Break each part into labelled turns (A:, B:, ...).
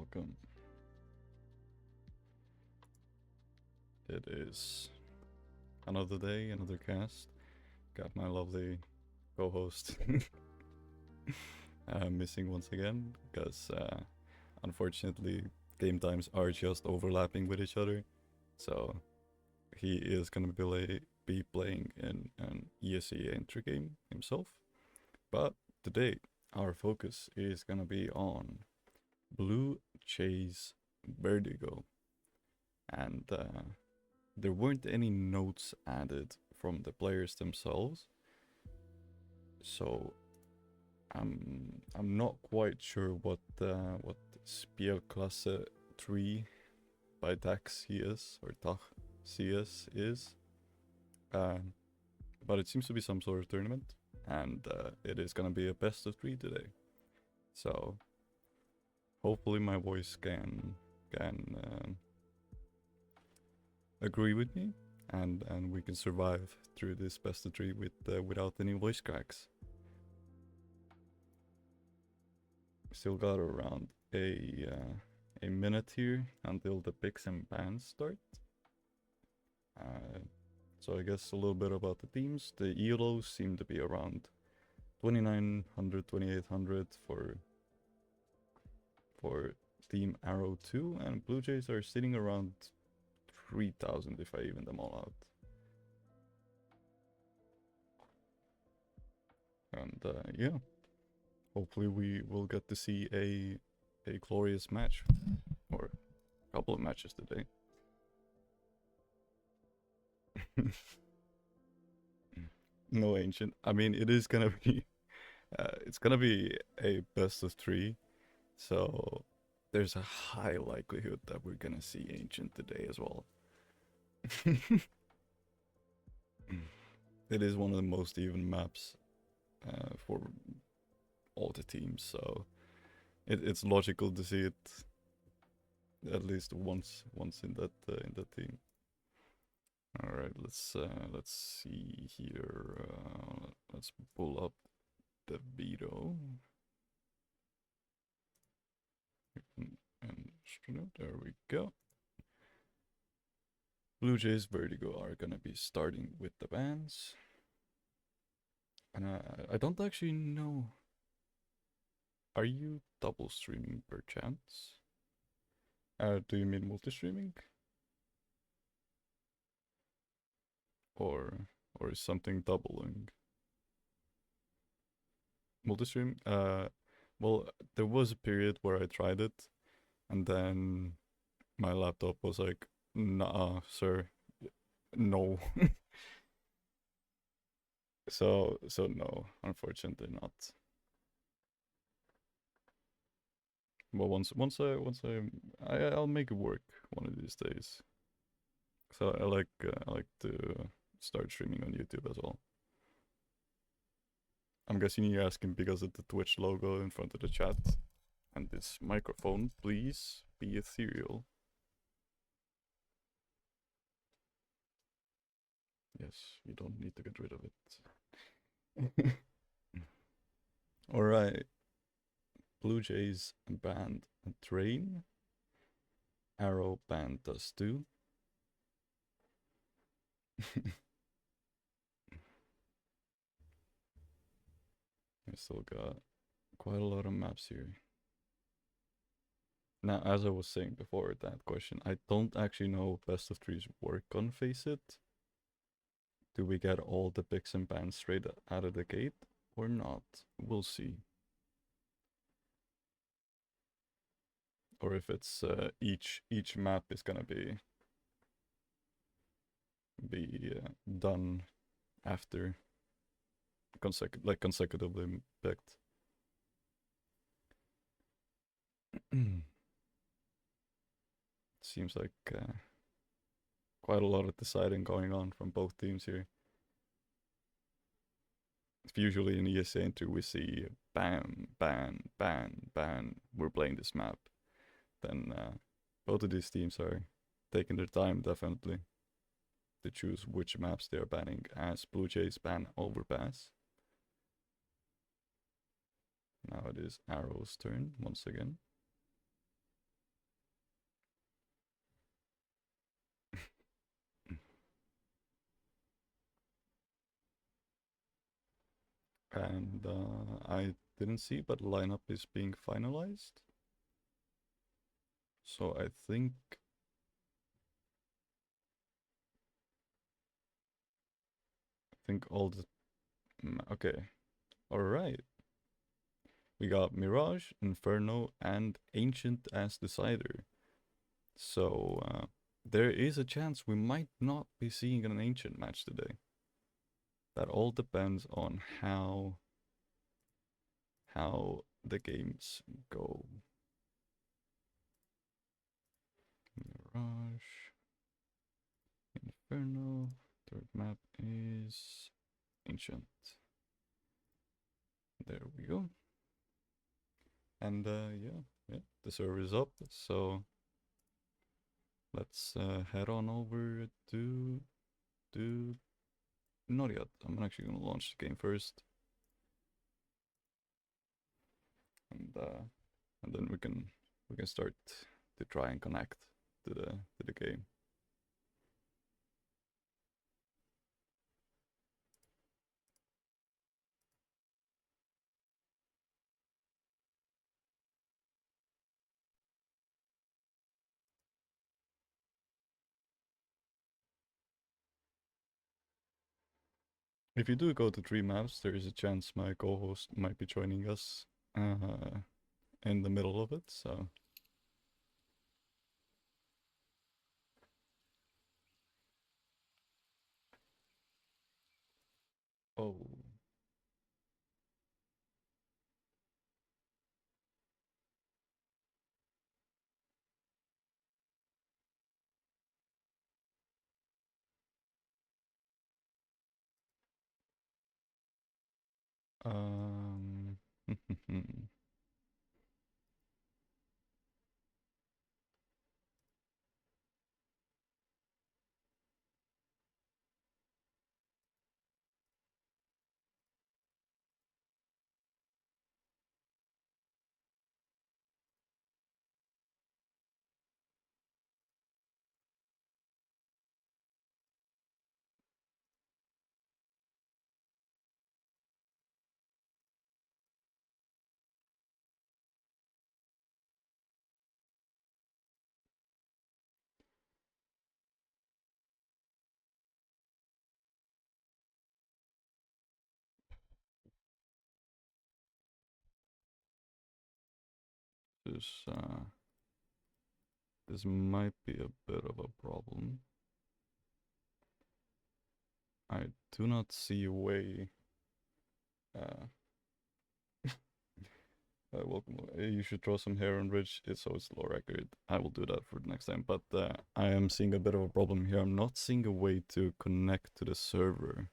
A: welcome. It is another day, another cast. Got my lovely co-host missing once again because unfortunately game times are just overlapping with each other. So he is gonna be playing in an ESE entry game himself. But today our focus is gonna be on BLUEJAYS Vertigo, and there weren't any notes added from the players themselves, so I'm not quite sure what Spielklasse 3 by DACH CS or DACH CS is, but it seems to be some sort of tournament, and it is gonna be a best of 3 today. So hopefully my voice can agree with me, and we can survive through this best of 3 without any voice cracks. Still got around a minute here until the picks and bans start. So I guess a little bit about the teams. The ELOs seem to be around 2900, 2800 for Team Arrow 2, and BLUEJAYS are sitting around 3000 if I even them all out. And yeah, hopefully we will get to see a glorious match, or a couple of matches today. No ancient. I mean, it is gonna be it's gonna be a best of 3, so there's a high likelihood that we're gonna see ancient today as well. It is one of the most even maps for all the teams, so it's logical to see it at least once in that team. All right, let's see here. Let's pull up the video. And there we go. BLUEJAYS Vertigo are gonna be starting with the bans, and I don't actually know. Are you double streaming per chance? Do you mean multi-streaming? Or is something doubling? Multi-stream? Well, there was a period where I tried it, and then my laptop was like, nah, sir, no. So no, unfortunately not. But I'll make it work one of these days. So I like to start streaming on YouTube as well. I'm guessing you're asking because of the Twitch logo in front of the chat. And this microphone, please be ethereal. Yes, you don't need to get rid of it. Alright. BLUEJAYS banned Train. Arrow banned Dust 2. I still got quite a lot of maps here. Now, as I was saying before that question, I don't actually know best of 3's work on Faceit. Do we get all the picks and bans straight out of the gate or not? We'll see. Or if it's each map is gonna be done after consecutively picked. Seems like quite a lot of deciding going on from both teams here. Usually in ESA entry we see ban, ban, ban, ban, we're playing this map. Then both of these teams are taking their time definitely to choose which maps they are banning, as BLUEJAYS ban Overpass. Now it is Arrow's turn once again. And I didn't see, but lineup is being finalized. So I think all the okay. All right. We got Mirage, Inferno, and Ancient as decider. So there is a chance we might not be seeing an Ancient match today. That all depends on how the games go. Mirage, Inferno. Third map is Ancient. There we go. And yeah, the server is up. So let's head on over to not yet. I'm actually gonna launch the game first, and then we can start to try and connect to the game. If you do go to 3 maps, there is a chance my co-host might be joining us in the middle of it. So oh. Um, this this might be a bit of a problem. I do not see a way. Uh, welcome. You should draw some hair on Ridge. It's always low record. I will do that for the next time. But I am seeing a bit of a problem here. I'm not seeing a way to connect to the server,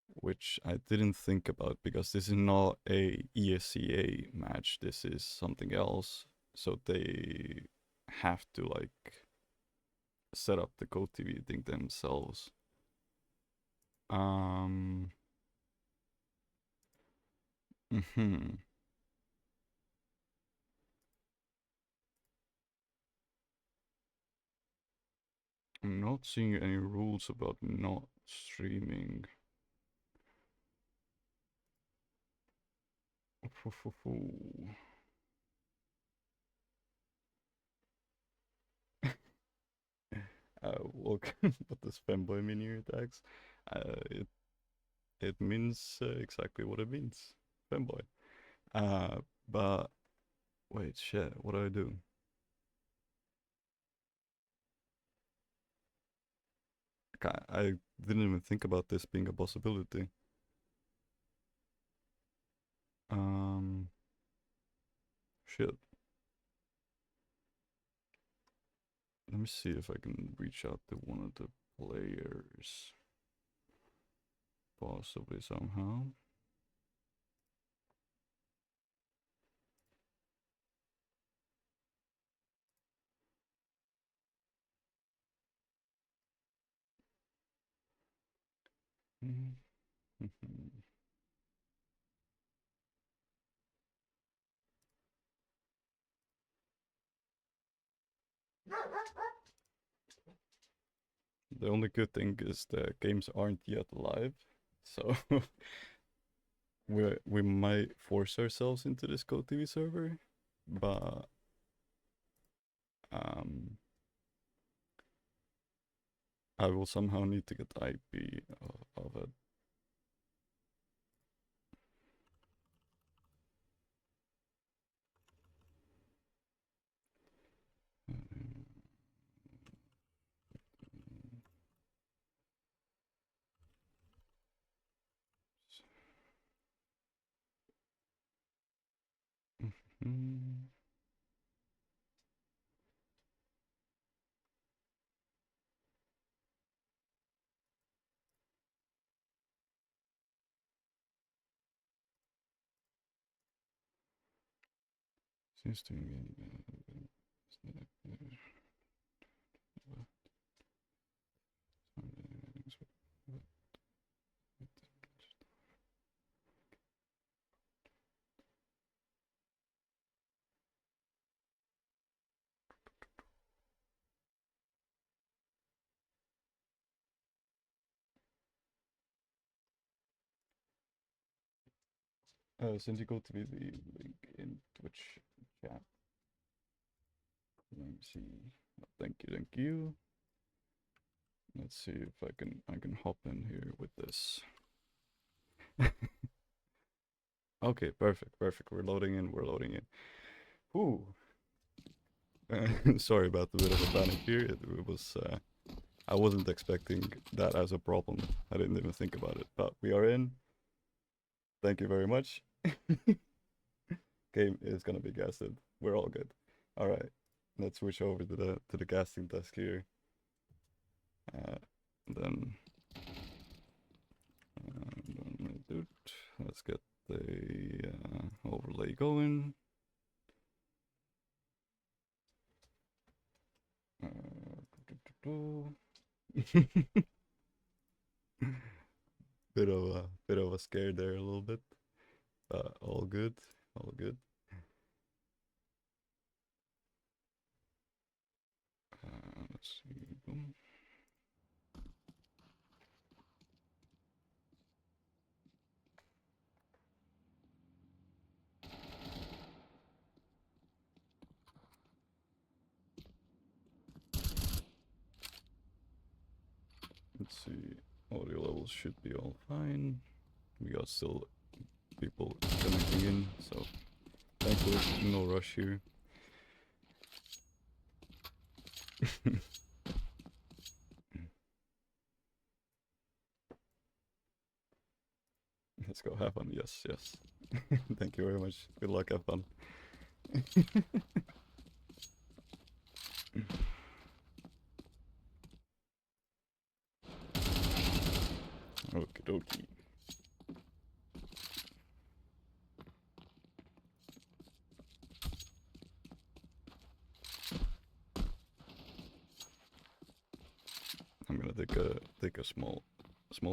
A: which I didn't think about because this is not a ESCA match. This is something else. So they have to like set up the Code TV thing themselves. Um. Hmm. I'm not seeing any rules about not streaming. Welcome with this fanboy mini attacks. It it means exactly what it means, fanboy. But wait, shit. What do I do? I didn't even think about this being a possibility. Um, shit. Let me see if I can reach out to one of the players. Possibly somehow. The only good thing is the games aren't yet live, So we might force ourselves into this GoTV server, but I will somehow need to get the IP of it. Seems to since you go to the link in Twitch chat, let me see. Thank you, thank you. Let's see if I can hop in here with this. Okay, perfect. We're loading in. Ooh. Sorry about the bit of a panic here. It was I wasn't expecting that as a problem. I didn't even think about it, but we are in. Thank you very much. Game is gonna be gassed. We're all good. All right, let's switch over to the casting desk here. Then let's get the overlay going. Bit of a scare there a little bit, but all good. Let's see. Boom. Let's see. Audio levels should be all fine. We got still people connecting in, so thankfully no rush here. Let's go have fun. Yes. Thank you very much. Good luck, have fun. Okie dokie. I'm gonna take a small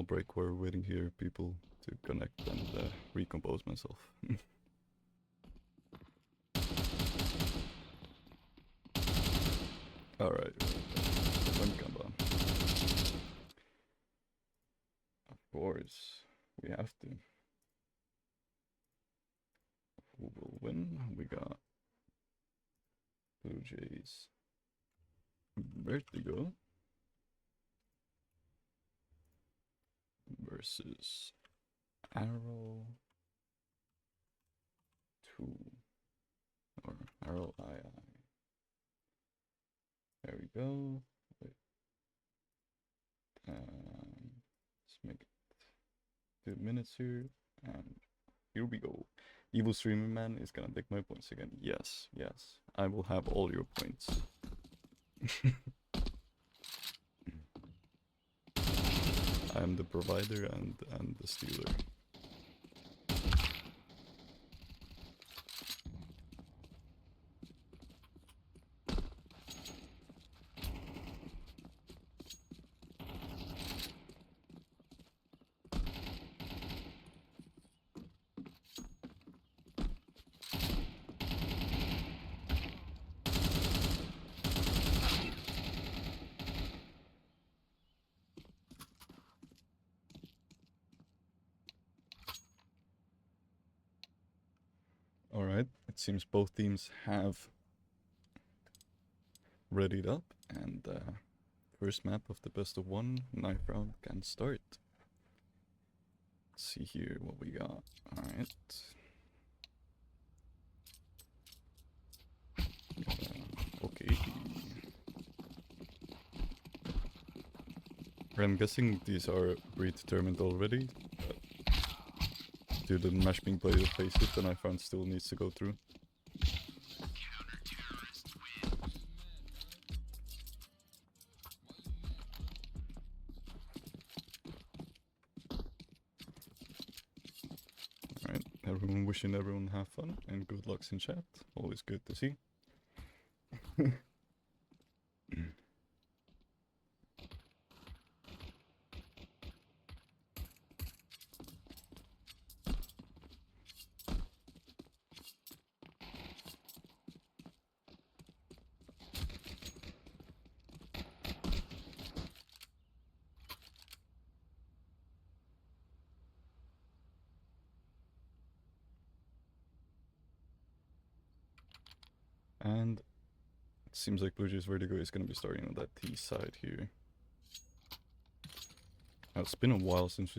A: break while we're waiting here, people to connect and recompose myself. All right. Of course, we have to. Who will win? We got BLUEJAYS Vertigo versus Arrow 2 or Arrow II. There we go. Wait. Let's make it 2 minutes here, and here we go. Evil Streaming Man is gonna take my points again. Yes, I will have all your points. I am the provider and the stealer. seems both teams have readied up, and first map of the best of one, knife round can start. Let's see here what we got. Alright. Okay. I'm guessing these are predetermined already, but due to the mesh being played with face it, the knife round still needs to go through. Alright, everyone wishing everyone have fun and good luck in chat. Always good to see. And it seems like BLUEJAYS Vertigo is going to be starting on that T side here. Now, it's been a while since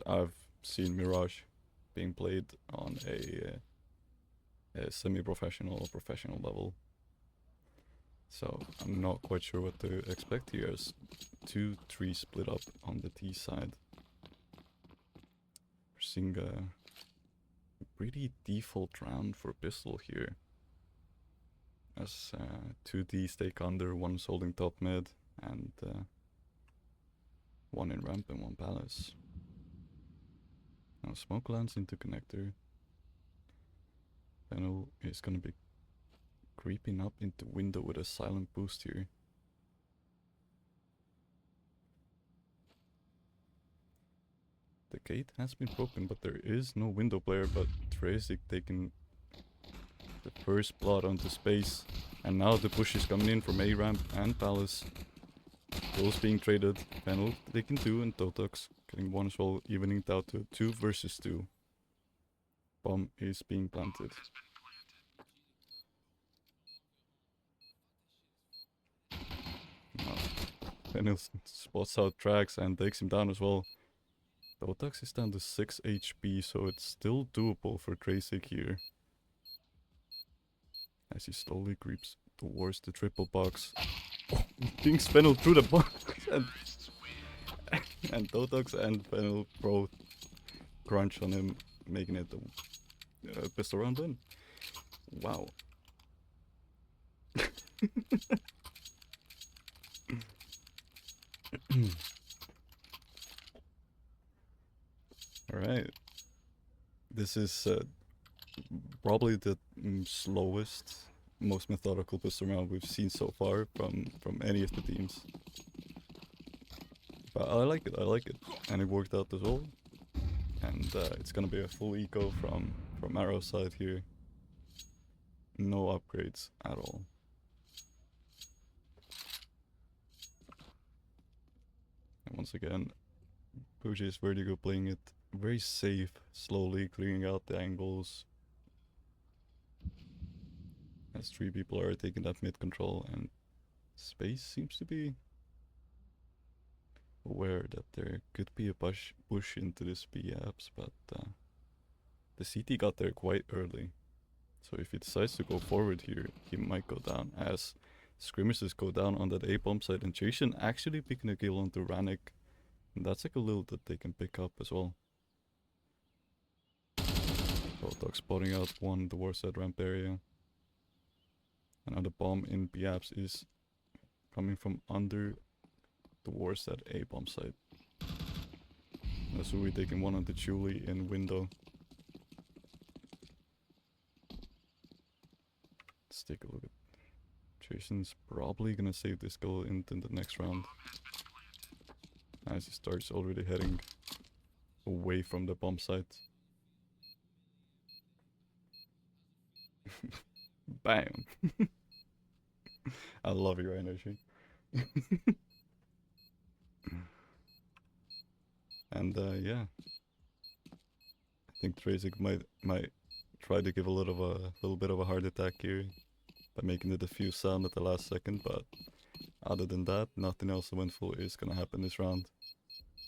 A: I've seen Mirage being played on a semi-professional or professional level. So I'm not quite sure what to expect here as 2-3 split up on the T side. We're seeing a pretty default round for pistol here. As 2 Ds take under, one's holding top mid, and one in ramp and one palace. Now smoke lands into connector. Panel is gonna be creeping up into window with a silent boost here. The gate has been broken, but there is no window player, but Trazik taking the first blood onto space, and now the push is coming in from A ramp and palace. Those being traded. Panel taking 2 and Totox getting 1 as well, evening it out to 2 versus 2. Bomb is being planted. Now, Panel spots out tracks and takes him down as well. Totox is down to 6 HP, so it's still doable for Trazik here. As he slowly creeps towards the triple box. Oh, being Fennel through the box, and Totox and Fennel both crunch on him, making it a pistol round win. Wow. Alright. This is probably the slowest, most methodical pistol round we've seen so far from any of the teams. But I like it, and it worked out as well. And it's gonna be a full eco from Arrow's side here. No upgrades at all. And once again, BLUEJAYS Vertigo playing it very safe, slowly clearing out the angles. As 3 people are taking that mid control, and Space seems to be aware that there could be a push into this B apps, but the CT got there quite early. So if he decides to go forward here, he might go down, as skirmishes go down on that A bomb side, and Jason actually picking a kill onto Rannick. And that's like a little that they can pick up as well. Totox spotting out one towards that ramp area. And now the bomb in B apps is coming from under towards that A bomb site. That's who we taking one on the Julie in window. Let's take a look at. Jason's probably gonna save this goal into the next round, as he starts already heading away from the bomb site. Bam! I love your energy. And yeah, I think Trazik might try to give a little bit of a heart attack here by making the defuse sound at the last second, but other than that, nothing else eventful is gonna happen this round.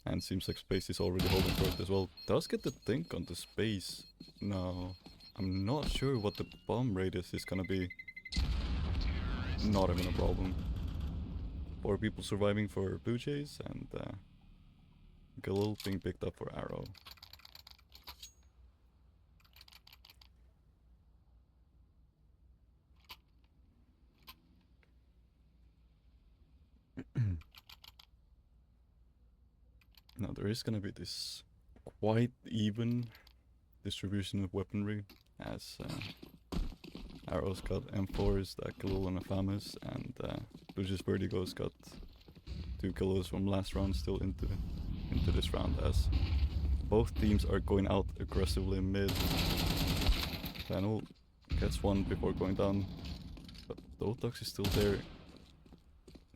A: And seems like Space is already holding for it as well. Does get the think on the Space. No, I'm not sure what the bomb radius is gonna be. Not even a problem. 4 people surviving for BLUEJAYS and Galil being picked up for Arrow. Now there is gonna be this quite even distribution of weaponry, as Arrow's got M4s, that Galil and a Famus, and BLUEJAYS Vertigo's got 2 kills from last round still into this round, as both teams are going out aggressively mid. Panel gets one before going down, but Dotox is still there.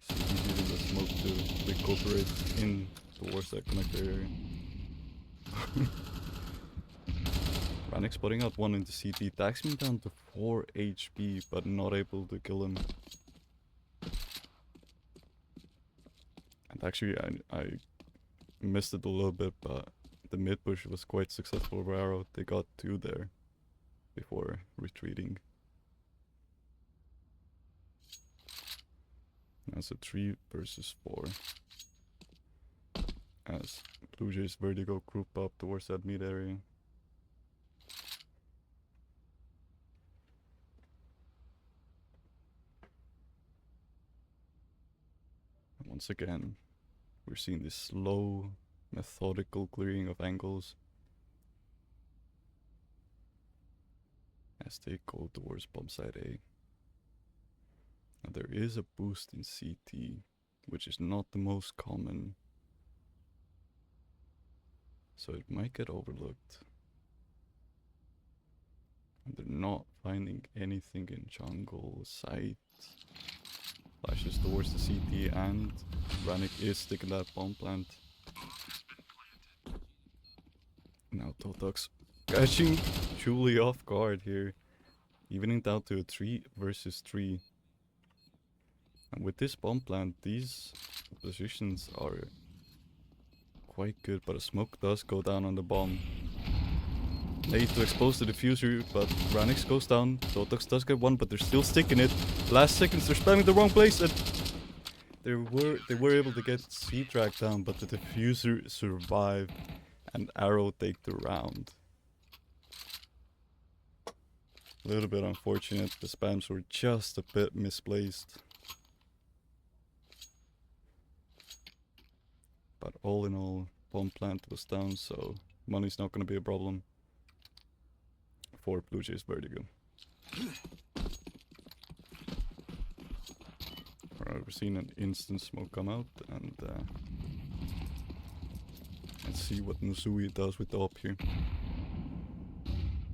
A: So he's using the smoke to recuperate in towards that connector area. Ranix spotting out one into CT, tags him down to 4 HP, but not able to kill him. And actually I missed it a little bit, but the mid push was quite successful for Arrow. They got 2 there before retreating. That's a 3 versus 4. As BLUEJAYS Vertigo group up towards that mid area. And once again, we're seeing this slow, methodical clearing of angles as they go towards bomb site A. Now there is a boost in CT, which is not the most common, so it might get overlooked. And they're not finding anything in jungle site. Flashes towards the CT, and Ranix is sticking that bomb plant. Now Totox catching Julie off guard here, evening down to a 3 versus 3. And with this bomb plant, these positions are quite good, but a smoke does go down on the bomb. Need to expose the diffuser, but Ranix goes down. Totox does get one, but they're still sticking it. Last seconds, they're spamming the wrong place, and they were able to get C-Track down, but the diffuser survived, and Arrow take the round. A little bit unfortunate, the spams were just a bit misplaced. But all in all, bomb plant was down, so money's not going to be a problem for BLUEJAYS Vertigo. Alright, we're seeing an instant smoke come out, and let's see what Nuzui does with the op here.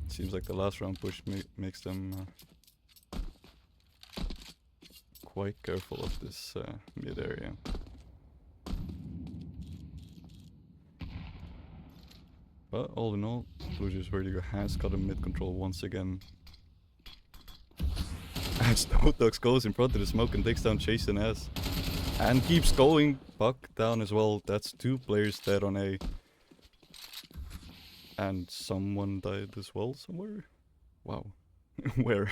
A: Seems like the last round push makes them quite careful of this mid area. But all in all, BLUEJAYS Vertigo has got a mid control once again. As Totox goes in front of the smoke and takes down Chase and S. And keeps going. Buck down as well. That's 2 players dead on A. And someone died as well somewhere? Wow. Where?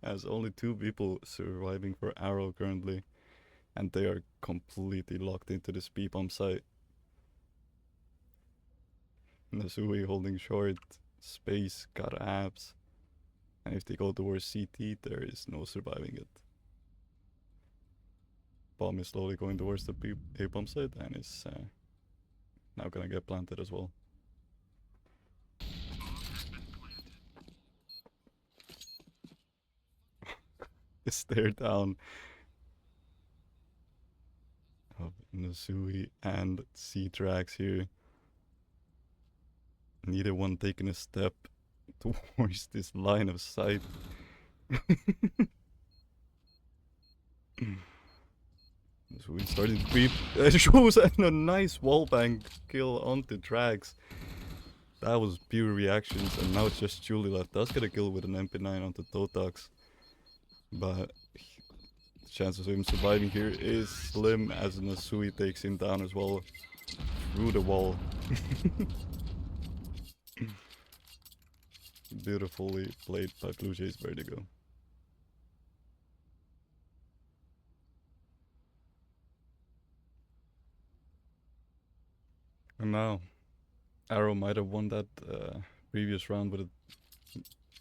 A: As only 2 people surviving for Arrow currently. And they are completely locked into this B-bomb site. Nuzui holding short, Space got abs, and if they go towards CT, there is no surviving it. Bomb is slowly going towards the A-bomb site and is now gonna get planted as well. Stare down of Nuzui and C-Trax here. Neither one taking a step towards this line of sight. So we started to creep. Shows a nice wallbang kill onto Drax. That was pure reactions, and now it's just Julie left. Does get a kill with an MP9 onto Totax, but the chances of him surviving here is slim, as Nasui takes him down as well through the wall. Beautifully played by BLUEJAYS Vertigo. And now, Arrow might have won that previous round with a,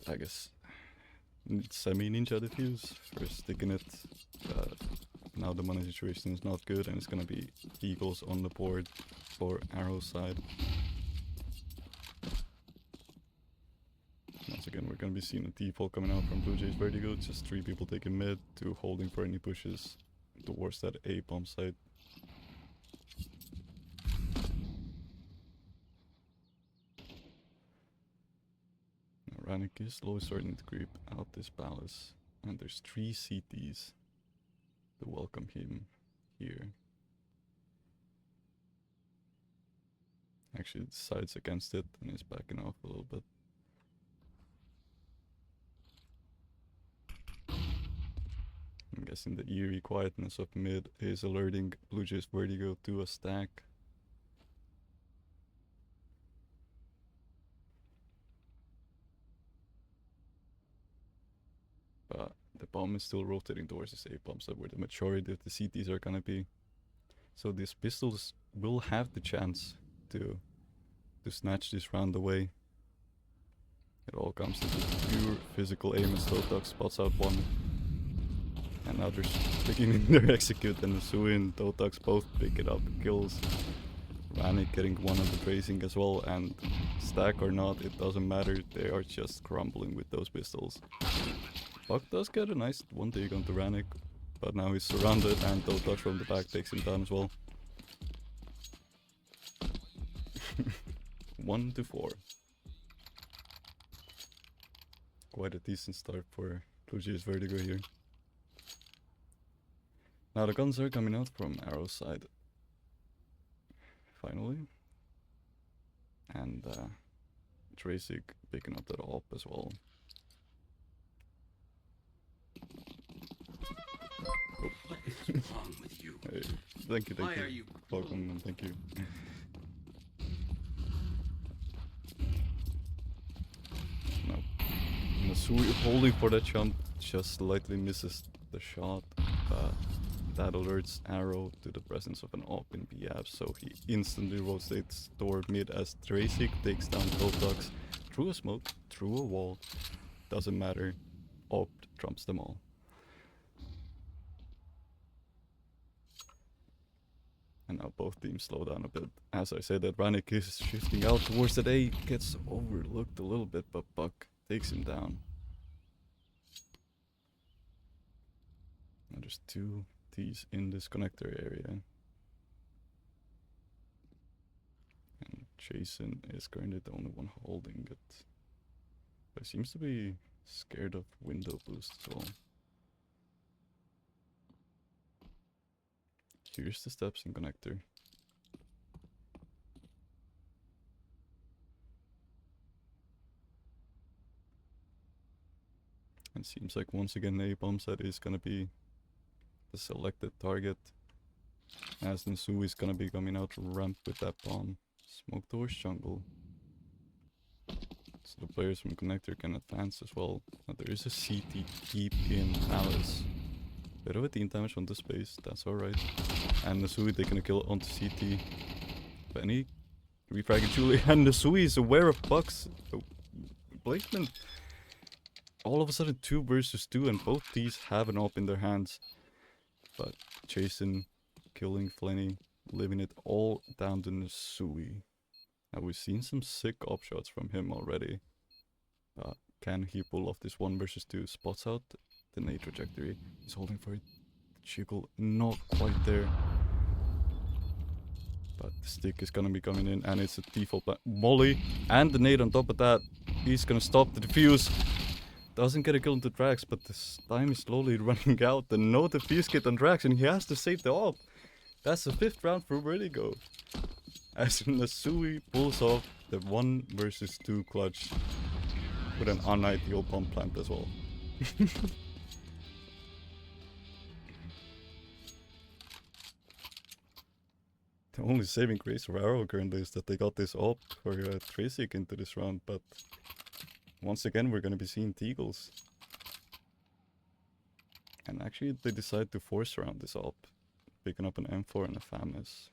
A: I guess, semi-ninja defuse for sticking it. Now the money situation is not good, and it's gonna be eagles on the board for Arrow's side. Once again, we're gonna be seeing a default coming out from BLUEJAYS Vertigo. Just 3 people taking mid, 2 holding for any pushes towards that A bomb site. Rannick is slowly starting to creep out this palace, and there's 3 CTs to welcome him here. Actually decides against it and is backing off a little bit. I'm guessing the eerie quietness of mid is alerting BLUEJAYS Vertigo to a stack. But the bomb is still rotating towards this A bomb site where the majority of the CTs are gonna be. So these pistols will have the chance to snatch this round away. It all comes to pure physical aim as Totax spots out one. And now they're beginning their execute, and Nasui and Totax both pick it up, kills. Rannick getting one of the tracing as well, and stack or not, it doesn't matter, they are just crumbling with those pistols. Buck does get a nice one take onto Rannick, but now he's surrounded, and Totax from the back takes him down as well. 1-4. Quite a decent start for BLUEJAYS Vertigo here. Now the guns are coming out from Arrow's side. Finally. And Tracy picking up that op as well.
B: What is wrong with you?
A: Hey, thank you.
B: Why are you
A: Welcome, and thank you. No. Nasui holding for that jump, just slightly misses the shot. That alerts Arrow to the presence of an op in BF, so he instantly rotates toward mid as Tracy takes down Totax through a smoke, through a wall. Doesn't matter, op trumps them all. And now both teams slow down a bit. As I said, that Rannick is shifting out towards that A, gets overlooked a little bit, but Buck takes him down. Now there's 2 T's in this connector area. And Jason is currently the only one holding it. But he seems to be scared of window boost as well. Here's the steps in connector. And seems like once again a bomb set is gonna be the selected target, as Nasui is gonna be coming out ramp with that bomb. Smoke towards jungle. So the players from connector can advance as well. Now there is a CT deep in Alice. Bit of a team damage on the space, that's alright. And Nasui taking a kill onto CT. Benny refragging Julie, and Nasui is aware of Buck's placement. All of a sudden 2 versus 2, and both these have an op in their hands. But Jason killing Flenny, leaving it all down to Nasui. Now we've seen some sick op shots from him already. But can he pull off this 1 versus 2? Spots out the nade trajectory. He's holding for it. The jiggle not quite there. But the stick is gonna be coming in, and it's a default molly. And the nade on top of that. He's gonna stop the defuse. Doesn't get a kill into Drax, but this time is slowly running out. And no defuse kit on Drax, and he has to save the op. That's the 5th round for Vertigo. As Nasui pulls off the 1 versus 2 clutch with an unideal bomb plant as well. The only saving grace for Arrow currently is that they got this up for Tracic into this round, but once again we're gonna be seeing Teagles. And actually they decide to force around this up, picking up an M4 and a FAMAS.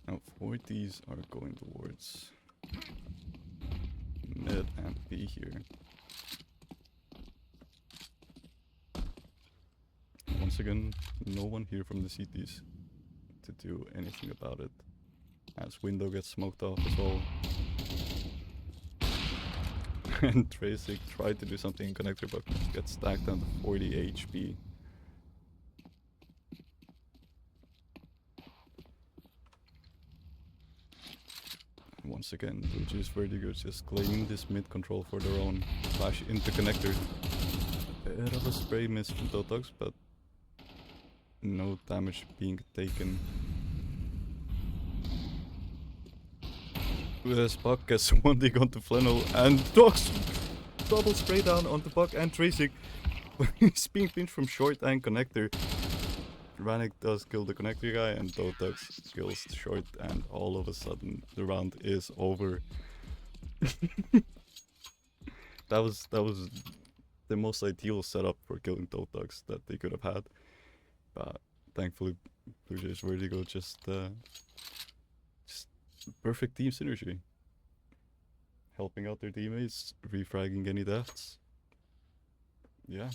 A: Now 40s are going towards mid and B here. Once again, no one here from the CTs to do anything about it. As window gets smoked off as well. And Tracic tried to do something in connector but gets stacked down to 40 HP. And once again, BLUEJAYS Vertigo just claim this mid control for their own. Flash into connector. A bit of a spray miss from Dotox, but no damage being taken. The Puck gets one dig onto Flannel and Dogs double spray down onto Puck and Tracic. He's being pinched from short and connector. Ranik does kill the connector guy and Dotox kills short, and all of a sudden the round is over. That was the most ideal setup for killing Dotox that they could have had. But thankfully BLUEJAYS Vertigo just perfect team synergy. Helping out their teammates, refragging any deaths. Yeah.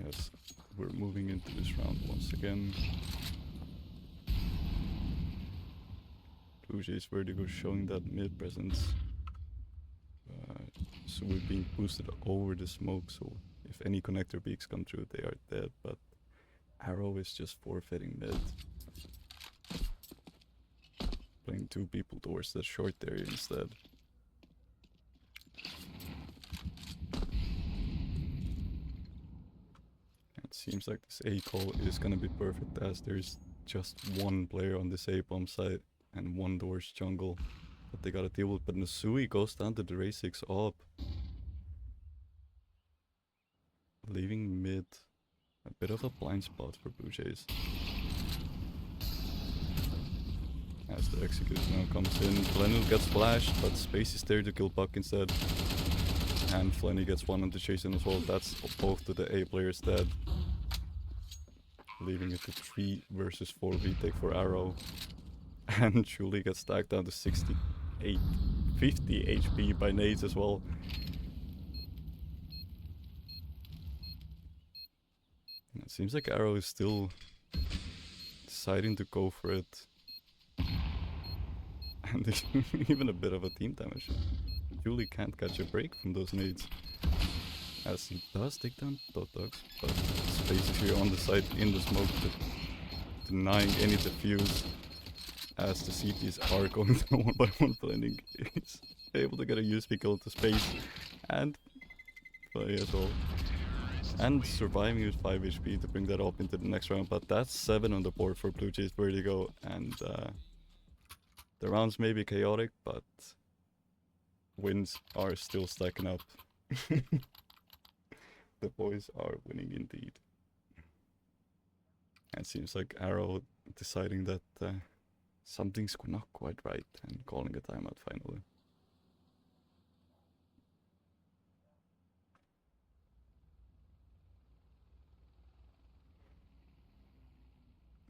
A: Yes, we're moving into this round once again. BLUEJAYS Vertigo showing that mid presence. So we're being boosted over the smoke, so if any connector peaks come through, they are dead, but Arrow is just forfeiting mid. Playing 2 people towards that short area instead. It seems like this A call is gonna be perfect as there's just 1 player on this A bomb site and 1 doors jungle that they gotta deal with, but Nasui goes down to the Ray 6 op. Leaving mid a bit of a blind spot for BLUEJAYS. As the execution now comes in, Flannel gets flashed, but Space is there to kill Puck instead. And Flenny gets one on the chase in as well. That's both to the A players dead. Leaving it to 3 versus 4 retake for Arrow. And Julie gets stacked down to 68, 50 HP by nades as well. It seems like Arrow is still deciding to go for it. And there's even a bit of a team damage. Julie can't catch a break from those nades. As he does take down Dotox, but Space is here on the side in the smoke, denying any defuse. As the CTs are going down 1 by 1, blending is able to get a USP kill to Space and play as well. And surviving with 5 HP to bring that up into the next round, but that's 7 on the board for BLUEJAYS Vertigo, and the rounds may be chaotic, but wins are still stacking up. The boys are winning indeed. And it seems like Arrow deciding that something's not quite right and calling a timeout finally.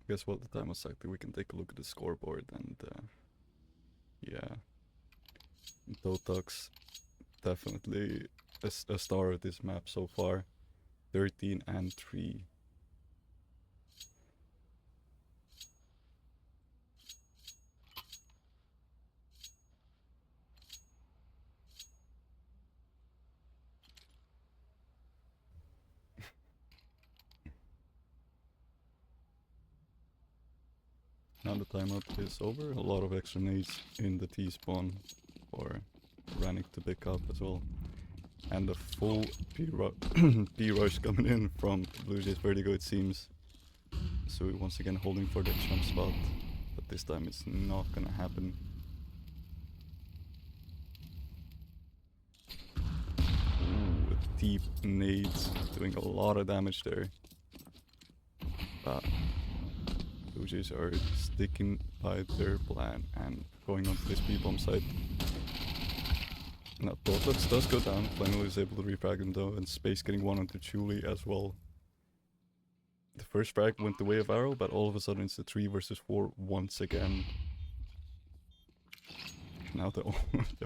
A: Guess what, the time was active. We can take a look at the scoreboard, and yeah, Dotox definitely a star of this map so far. 13 and 3. Now the timeout is over. A lot of extra nades in the T-spawn for Ranik to pick up as well. And a full B rush coming in from Blue Jays Vertigo, it seems. So once again holding for the jump spot, but this time it's not gonna happen. Ooh, a deep nade doing a lot of damage there. But Blue Jays are sticking by their plan and going onto this B-bomb site. Now Tortox does go down, Flannel is able to refrag him though, and Space getting one onto Julie as well. The first frag went the way of Arrow, but all of a sudden it's a 3 versus 4 once again. Now the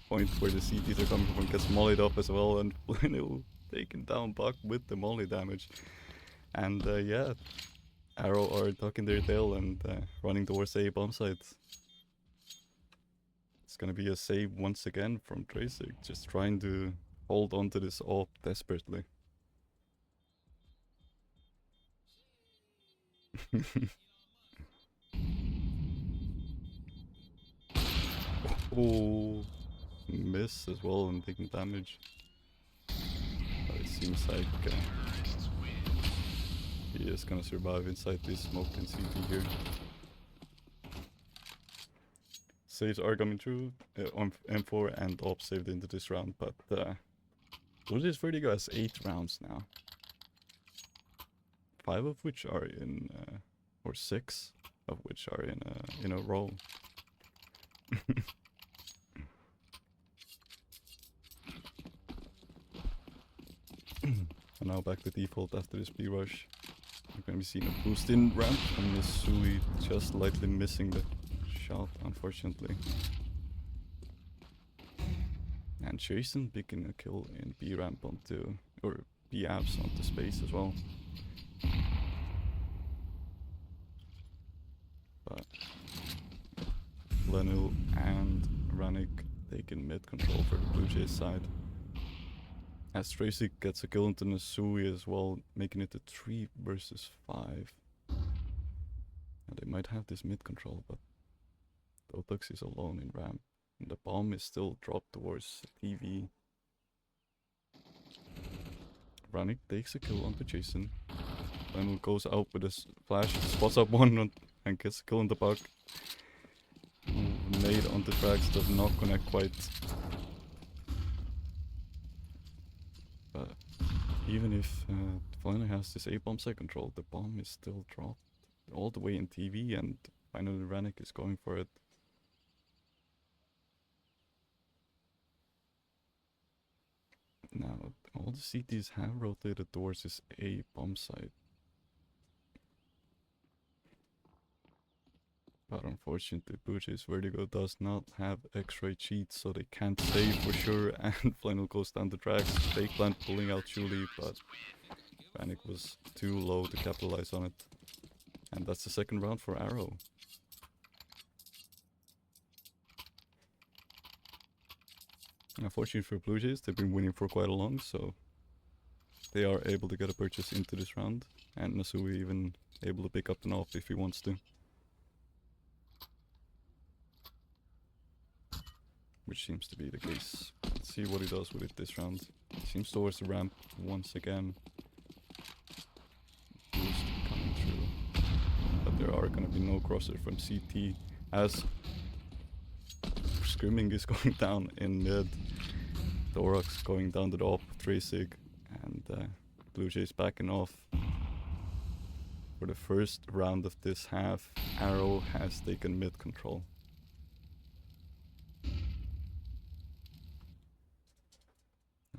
A: point where the CTs are coming from gets mollied up as well, and Flannel taking down Buck with the molly damage. And yeah, Arrow are tucking their tail and running towards A bomb site. It's gonna be a save once again from Tracer, just trying to hold on to this AWP desperately. Oh, miss as well and taking damage. But it seems like he is gonna survive inside this smoke and CT here. Saves are coming through on M4 and AWP saved into this round, but Blue Jays Vertigo has 8 rounds now. 5 of which are in, or 6 of which are in a row. And now back to default after this B rush. We're gonna be seeing a boost in ramp from Misui, just lightly missing the shot, unfortunately. And Jason picking a kill in B ramp onto, or B apps onto Space as well. But Lenu and Ranik taking mid control for the Blue Jays side. As Tracy gets a kill into Nasui as well, making it a 3 versus 5. Now they might have this mid control, but Dotux is alone in ramp. And the bomb is still dropped towards TV. Ranik takes a kill onto Jason. Then goes out with a flash, spots up one and gets a kill on the Buck. Nade onto tracks, does not connect quite. But even if Flannel has this A-bomb side control, the bomb is still dropped all the way in TV, and finally Ranik is going for it. Now, all the CTs have rotated towards this A-bomb site. But unfortunately, Blue Jays Vertigo does not have X-ray cheats, so they can't save for sure, and Flannel goes down the tracks. Fake plant pulling out Julie, but Panic was too low to capitalize on it. And that's the second round for Arrow. Unfortunately for Blue Jays, they've been winning for quite a long, so they are able to get a purchase into this round, and Nasui even able to pick up an AWP if he wants to. Which seems to be the case. Let's see what he does with it this round. Seems towards the ramp once again. Boost coming through. But there are gonna be no crosser from CT as Screaming is going down in mid. Thorax going down to the op, Tracig, and Blue Jays backing off. For the first round of this half, Arrow has taken mid control.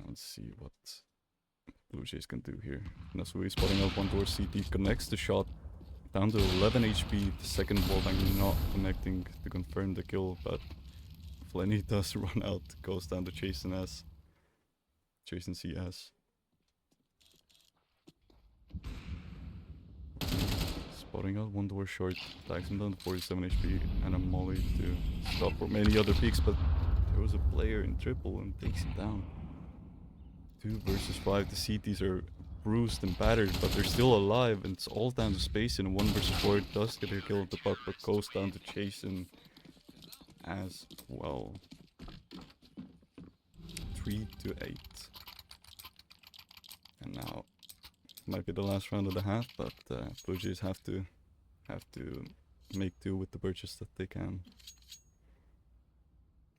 A: Let's see what Blue Jays can do here. Nasui spotting out one towards CT, connects the shot down to 11 HP. The second ball bang not connecting to confirm the kill, but Flenny does run out, goes down to Jason S. Jason CS. Spotting out one door short, tags him down to 47 HP and a molly to stop for many other peaks, but there was a player in triple and takes him down. 2 versus 5, the CTs are bruised and battered, but they're still alive, and it's all down to Space, and 1 versus 4 does get a kill at the Buck, but goes down to Jason as well. 3 to 8. And now might be the last round of the half, but Blue Jays have to make do with the purchase that they can.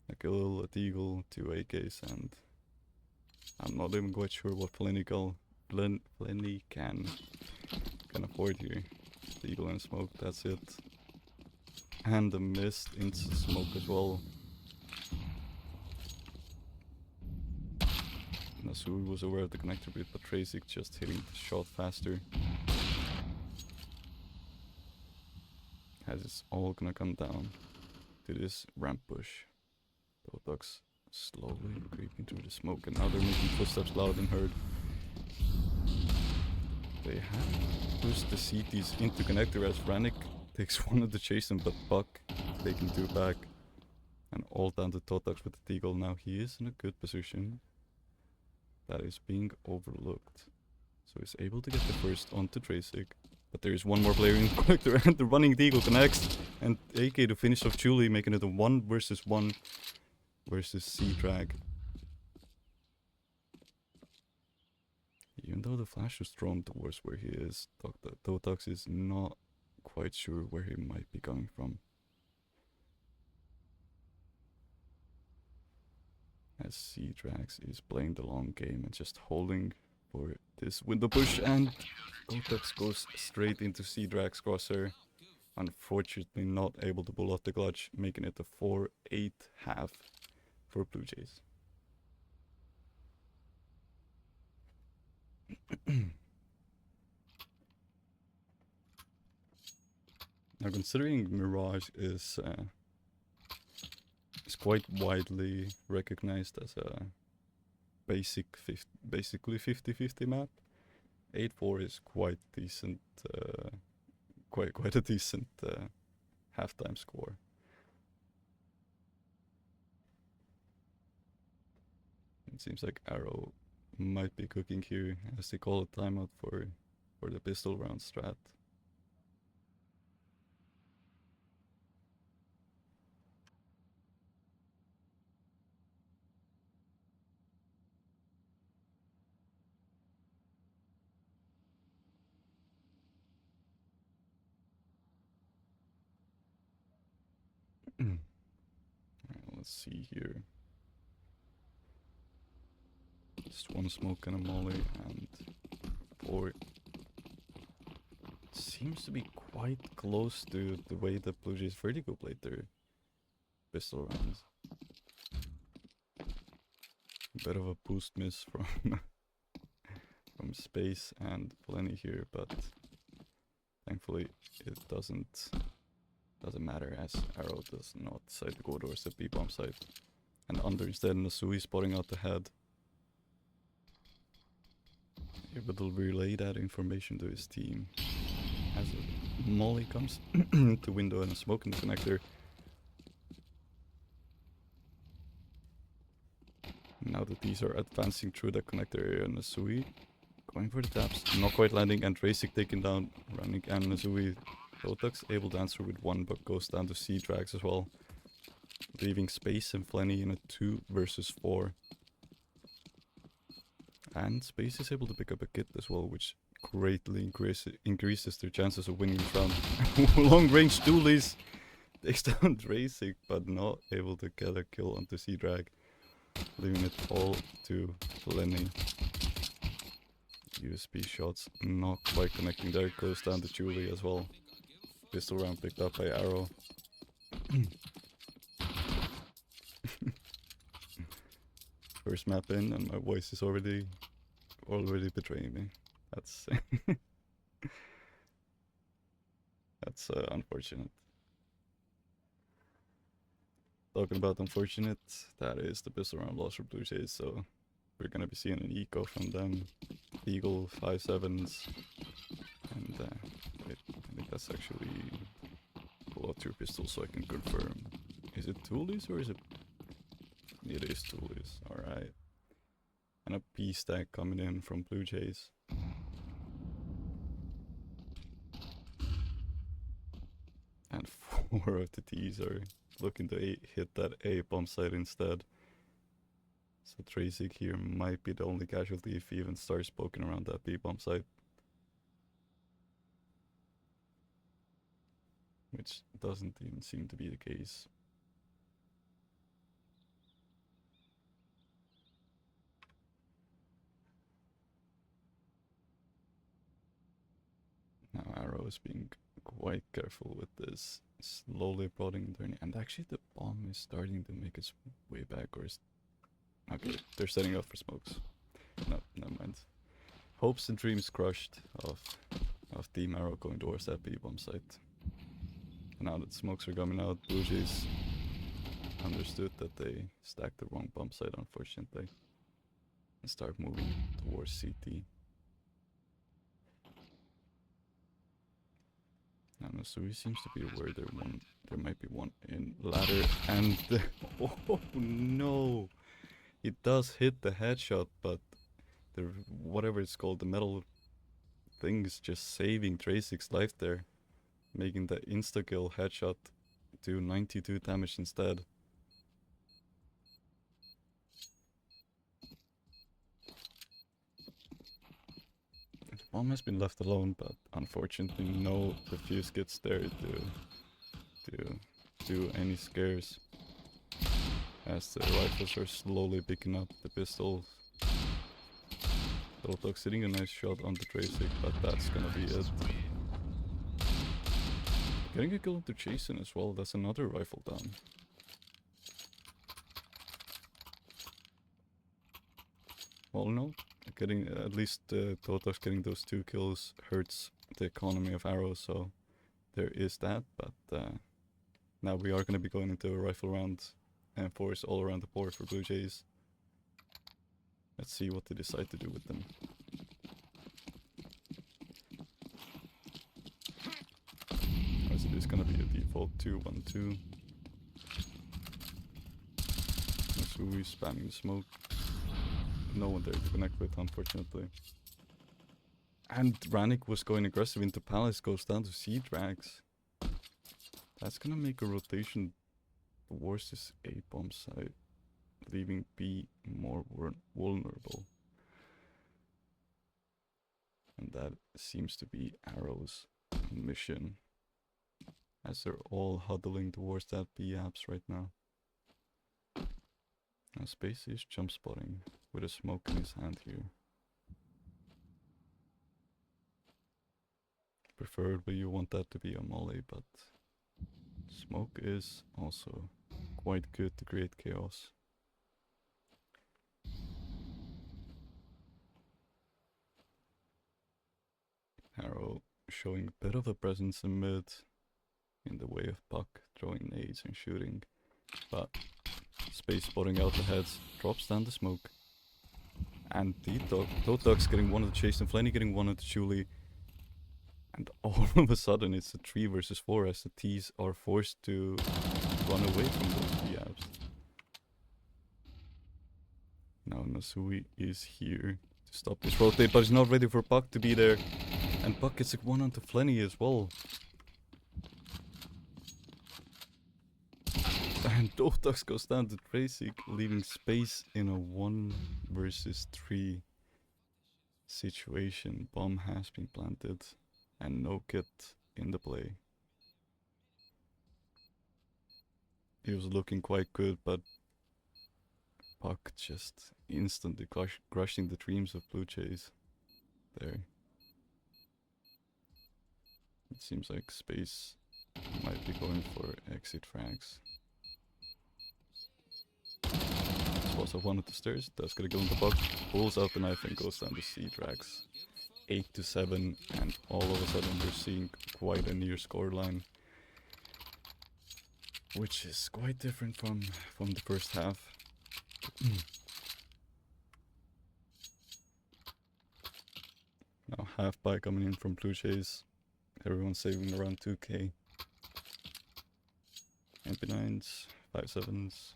A: A kill, a Deagle, 2 AKs, and I'm not even quite sure what Plenny can afford here. Deagle and smoke, that's it. And the mist into smoke as well. Nasui was aware of the connector bit, but Tracy just hitting the shot faster. As it's all gonna come down to this ramp push. Dogs slowly creeping through the smoke, and now they're making footsteps loud and heard. They have pushed the CTs into connector as Rannick takes one of the chase them, but Buck taking 2 back. And all down to Totox with the Deagle. Now he is in a good position. That is being overlooked. So he's able to get the first onto Tracig. But there is one more player in the connector, and the running Deagle connects. And AK to finish off Julie, making it a 1 versus 1 versus C-Drag. Even though the flash was thrown towards where he is, Totox is not quite sure where he might be coming from. As C-Drax is playing the long game and just holding for this window push, and Totox goes straight into C-Drax crosser. Unfortunately not able to pull off the clutch, making it a 4-8 half for Blue Jays. Now, considering Mirage is quite widely recognized as a basically 50-50 map, 8-4 is quite decent, quite a decent halftime score. It seems like Arrow might be cooking here as they call a timeout for the pistol round strat. Alright, let's see here. Just one smoke and a molly, and 4 seems to be quite close to the way that Blue Jays Vertigo played their pistol rounds. A bit of a boost miss from from Space and Plenty here, but thankfully it doesn't matter, as Arrow does not decide to go towards the B-bomb side. And under instead, Nasui spotting out the head. Able to relay that information to his team. As a molly comes to window and a smoke in the connector. Now that these are advancing through the connector area, Nasui going for the taps, not quite landing, and Racing taken down, running, and Nasui Totox able to answer with 1, but goes down to C-Drags as well, leaving Space and Flenny in a 2 versus 4. And Space is able to pick up a kit as well, which greatly increases their chances of winning this round. Long range dualies takes down Racing, but not able to get a kill onto C-Drag, leaving it all to Lenny. USB shots not quite connecting there, goes down to Julie as well. Pistol round picked up by Arrow. First map in, and my voice is already betraying me. That's that's unfortunate. Talking about unfortunate, that is the pistol round loss for Blue Jays, so we're gonna be seeing an eco from them. Eagle 5-7s, and wait, I think that's actually pull out your pistol so I can confirm. Is it toolies or is it? It is toolies. All right. And a P stack coming in from Blue Jays. And 4 of the T's are looking to hit that A bomb site instead. So Tracy here might be the only casualty if he even starts poking around that B-bomb site. Which doesn't even seem to be the case. Now Arrow is being quite careful with this. Slowly prodding turning, and actually the bomb is starting to make its way back, or is... Okay, they're setting up for smokes. No, never mind. Hopes and dreams crushed of Team Arrow going towards that B-bomb site. And now that smokes are coming out, BLUEJAYS understood that they stacked the wrong bomb site, unfortunately, and start moving towards CT. And Sui seems to be aware there might be one in ladder, and oh no! It does hit the headshot, but the whatever it's called, the metal thing is just saving Tracy's life there, making the insta-kill headshot do 92 damage instead. The bomb has been left alone, but unfortunately no defuse gets there to do any scares, as the rifles are slowly picking up the pistols. Dog sitting a nice shot on the Tracy, but that's gonna be it. Getting a kill into Jason as well, that's another rifle down. Well, no, getting at least Totox getting those 2 kills hurts the economy of Arrow, so there is that, but now we are going to be going into a rifle round and force all around the board for BLUEJAYS. Let's see what they decide to do with them. As it is going to be a default 2-1-2. Masui spamming the smoke. No one there to connect with, unfortunately. And Rannick was going aggressive into Palace, goes down to C-Drags. That's gonna make a rotation towards this A-bomb side, leaving B more vulnerable. And that seems to be Arrow's mission, as they're all huddling towards that B apps right now. Now Space is jump spotting with a smoke in his hand here. Preferably you want that to be a molly, but smoke is also quite good to create chaos. Arrow showing a bit of a presence in mid, in the way of Puck throwing nades and shooting, but Space spotting out the heads, drops down the smoke, and Dotog's getting one of the Chase and Flanny getting one of the Julie, and all of a sudden it's a 3 versus 4 as the T's are forced to run away from those B-abs. Now Nasui is here to stop this rotate, but he's not ready for Puck to be there, and Puck gets a 1 onto Flanny as well. And Dotux goes down to Tracy, leaving Space in a 1 versus 3 situation. Bomb has been planted and no kit in the play. He was looking quite good, but Puck just instantly crushing the dreams of BLUEJAYS there. It seems like Space might be going for exit frags. Also one at the stairs, that's gonna go into Puck, pulls out the knife and goes down to C-Drags. 8-7, and all of a sudden we're seeing quite a near scoreline, which is quite different from the first half. Now half buy coming in from BLUEJAYS, everyone's saving around 2k. MP9s, 5.7s.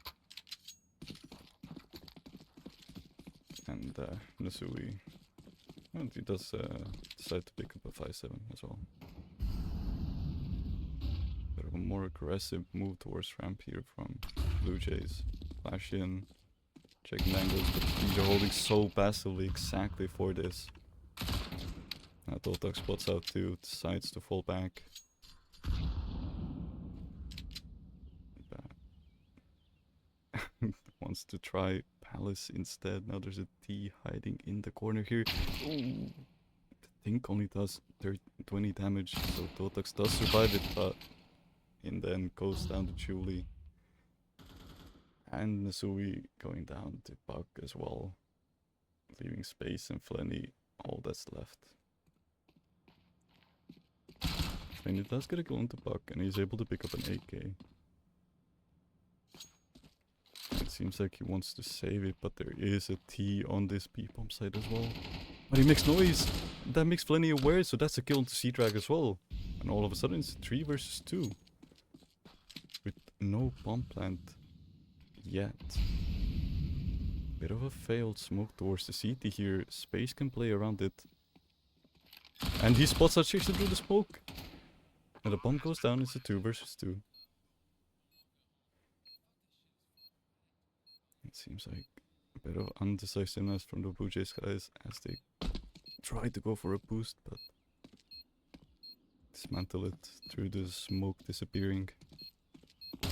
A: And Nasui, well, he does decide to pick up a 5.7 as well. Bit of a more aggressive move towards ramp here from BLUEJAYS. Flash in, checking angles, but these are holding so passively exactly for this. Now Totak spots out too, decides to fall back. Wants to try Palace instead. Now there's a T hiding in the corner here. Ooh. The Think only does 20 damage, so Totax does survive it, but in the end goes down to Julie. And Nasui going down to Buck as well, leaving Space and Flenny all that's left. Flenny does get a kill into Buck, and he's able to pick up an AK. It seems like he wants to save it, but there is a T on this B-bomb side as well. But he makes noise! That makes Flenny aware, so that's a kill into C-Drag as well. And all of a sudden it's 3 versus 2. With no bomb plant yet. Bit of a failed smoke towards the CT here. Space can play around it. And he spots out Jason through the smoke. And the bomb goes down, it's a 2 versus 2. It seems like a bit of undecisiveness from the BLUEJAYS guys as they try to go for a boost, but dismantle it through the smoke disappearing. I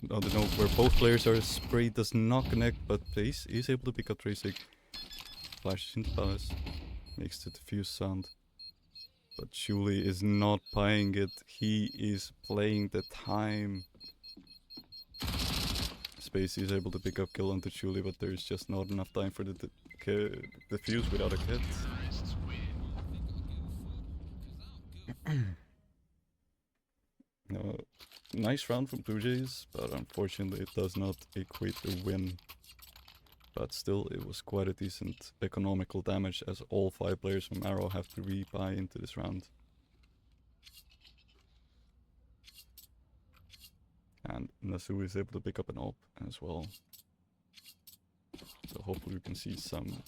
A: don't know where both players are. Spray does not connect, but Place is able to pick up Tracing. Flashes into Palace, makes the diffuse sound. But Julie is not buying it. He is playing the time. Space is able to pick up kill onto Julie, but there's just not enough time for the defuse without a kit. Nice round from BLUEJAYS, but unfortunately it does not equate to win. But still, it was quite a decent economical damage as all 5 players from Arrow have to rebuy into this round. And Nasu is able to pick up an AWP as well. So hopefully we can see some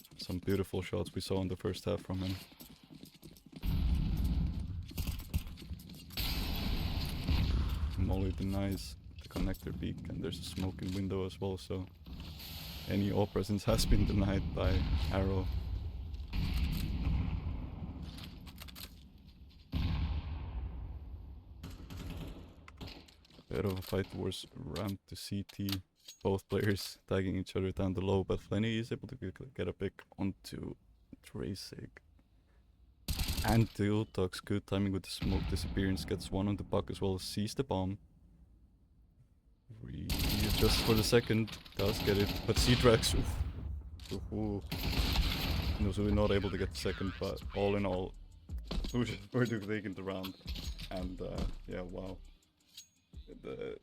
A: beautiful shots we saw in the first half from him. Molly denies the connector peak, and there's a smoking window as well, so any AWP presence has been denied by Arrow. Bit of a fight towards ramp to CT, both players tagging each other down the low, but Flenny is able to get a pick onto Tracig. And Teotox, good timing with the smoke disappearance, gets one on the Buck as well, sees the bomb. Readjusts for the second, does get it, but C-Drax, no, so we're not able to get the second, but all in all, we're taking the round. And yeah, wow. The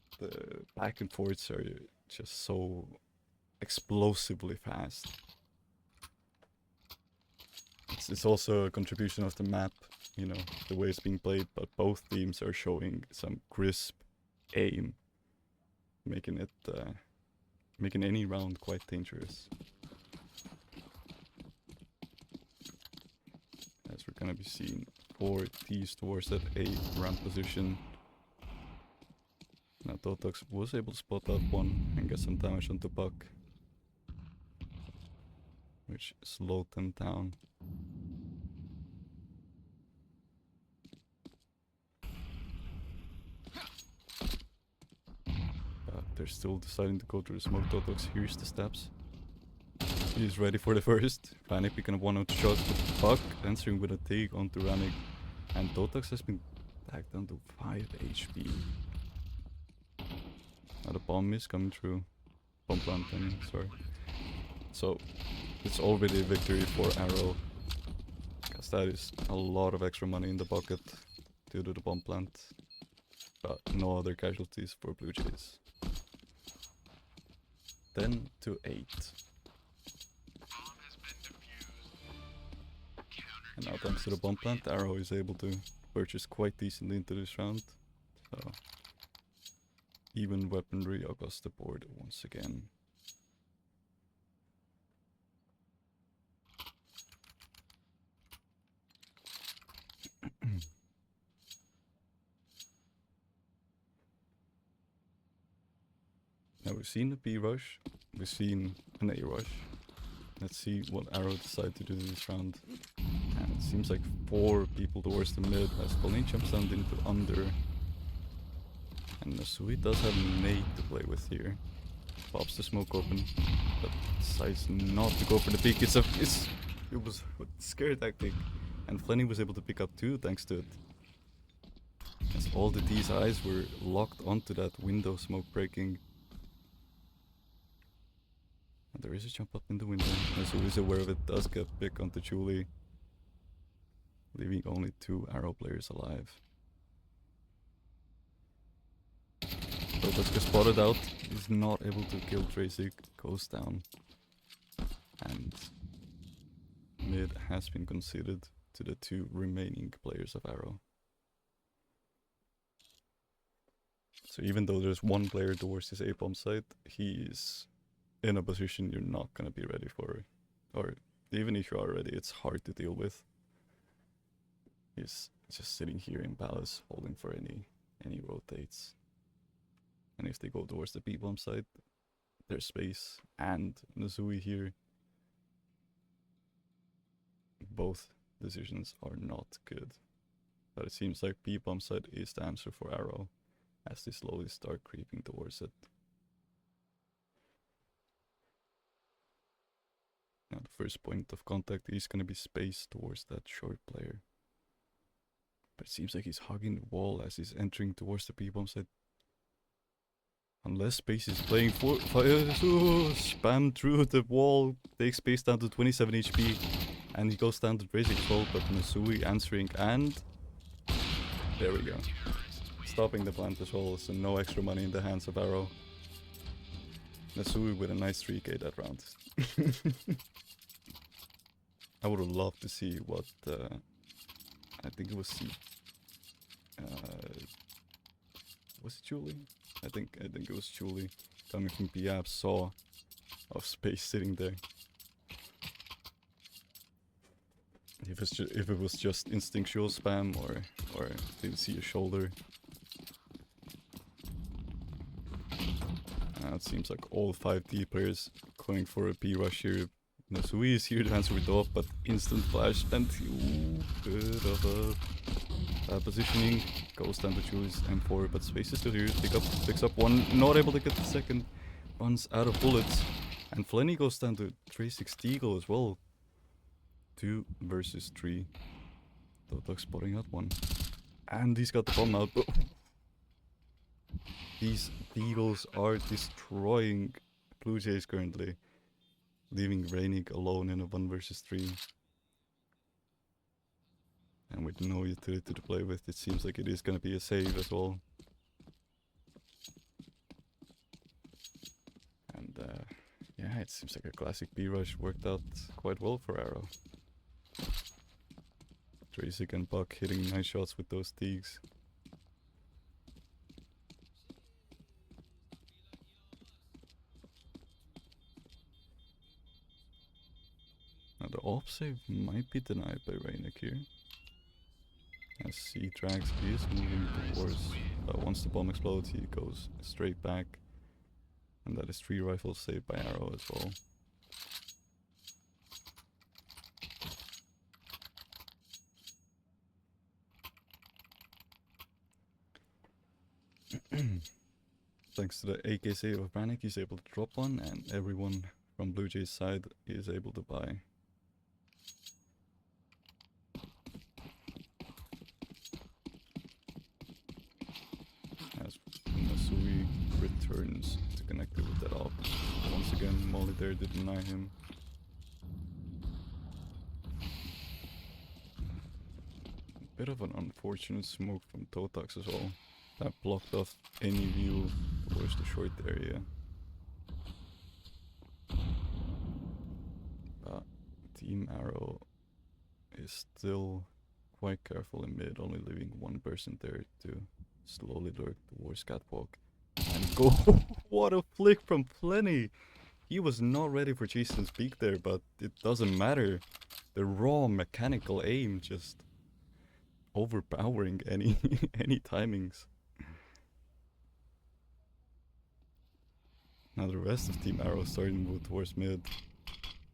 A: back and forths are just so explosively fast. It's also a contribution of the map, you know, the way it's being played, but both teams are showing some crisp aim, making it making any round quite dangerous. As we're gonna be seeing 4 T's towards that A ramp position. Now Totox was able to spot that one and get some damage onto Buck, which slowed them down. But they're still deciding to go through the smoke. Totox hears the steps. He's ready for the first. Panic picking up 1 out shots, but Buck answering with a take onto Ranik. And Totox has been back down to 5 HP. Now the bomb is coming through. Bomb plant, I mean, sorry. So it's already a victory for Arrow, because that is a lot of extra money in the bucket due to the bomb plant. But no other casualties for BLUEJAYS. 10 to 8. And now thanks to the bomb plant, Arrow is able to purchase quite decently into this round. So even weaponry across the board once again. Now we've seen a B rush, we've seen an A rush. Let's see what Arrow decide to do this round. And it seems like 4 people towards the mid as Colleen jumps down into under. And Nasui does have nade to play with here. Pops the smoke open, but decides not to go for the peek. It was a scary tactic, and Flenny was able to pick up 2 thanks to it. As all the D's eyes were locked onto that window smoke breaking. And there is a jump up in the window. Nasui is aware of it, does get pick onto Julie, leaving only 2 Arrow players alive. So let's get spotted out. He's not able to kill Tracy, goes down. And mid has been conceded to the 2 remaining players of Arrow. So even though there's 1 player towards this A-bomb site, he's in a position you're not gonna be ready for. Or even if you are ready, it's hard to deal with. He's just sitting here in Palace, holding for any rotates. And if they go towards the B-bomb side, there's space and Nasui here. Both decisions are not good. But it seems like B-bomb side is the answer for Arrow as they slowly start creeping towards it. Now the first point of contact is going to be space towards that short player. But it seems like he's hugging the wall as he's entering towards the B-bomb side. Unless Space is playing for fire, spam through the wall, takes Space down to 27 HP, and he goes down to Drasic as well, but Nasui answering, and there we go. Stopping the plant as well, so no extra money in the hands of Arrow. Nasui with a nice 3k that round. I would have loved to see what, I think it was was it Julie? I think it was Julie coming from Biab, saw of Space sitting there. If it was just instinctual spam or didn't see a shoulder. It seems like all 5D players going for a B rush here. Nasui is here to answer it off, but instant flash and bit of a positioning. Goes down to Julie's M4, but Space is still here. Picks up 1, not able to get the second. Runs out of bullets. And Flenny goes down to Drasic's Deagle as well. 2 versus 3. Dotog spotting out 1. And he's got the bomb out. These Deagles are destroying Blue Jays currently, leaving Reinig alone in a 1 versus 3. And with no utility to play with, it seems like it is going to be a save as well. And yeah, it seems like a classic B rush worked out quite well for Arrow. Drasic and Buck hitting nice shots with those Teagues. Now the off save might be denied by Reinig here. As C-Trax is moving towards, once the bomb explodes he goes straight back. And that is 3 rifles saved by Arrow as well. Thanks to the AK save of Brannick, he's able to drop 1, and everyone from Blue Jay's side is able to buy. As Nasui returns to connect it with that op. Once again, Molly there to deny him. Bit of an unfortunate smoke from Totax as well. That blocked off any view towards the short area. But Team Arrow is still quite careful in mid, only leaving 1 person there to slowly lurk towards Catwalk. And go! What a flick from Flenny! He was not ready for Jason's peak there, but it doesn't matter. The raw mechanical aim just overpowering any any timings. Now the rest of Team Arrow starting to move towards mid.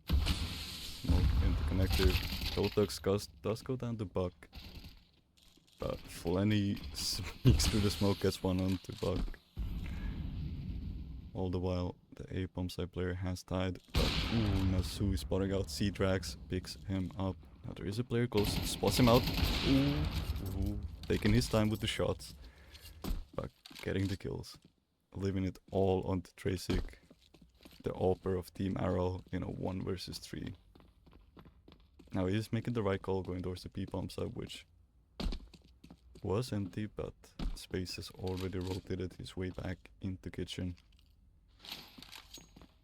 A: Smoke into connector. Totex does go down to Buck. But Flenny sneaks through the smoke, gets one onto Buck. All the while, the A bomb side player has tied. But ooh, Nasui spotting out C-Drax, picks him up. Now there is a player close, spots him out. Ooh, taking his time with the shots. But getting the kills. Leaving it all on the Tracic, the AWPer of Team Arrow in a 1 versus 3. Now he is making the right call going towards the P-bomb side, which was empty, but Space has already rotated his way back into kitchen.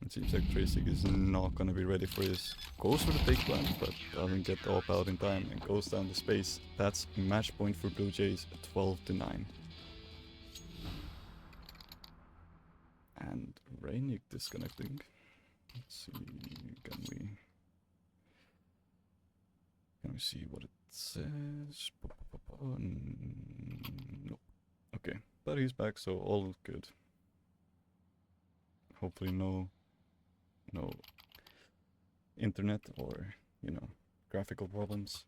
A: It seems like Tracic is not gonna be ready for this. Goes for the big plant, but doesn't get the AWP out in time and goes down to Space. That's match point for Blue Jays, 12-9. And Rainik disconnecting. Let's see, can we see what it says? Nope. Okay, but he's back, so all good. Hopefully no internet or, you know, graphical problems.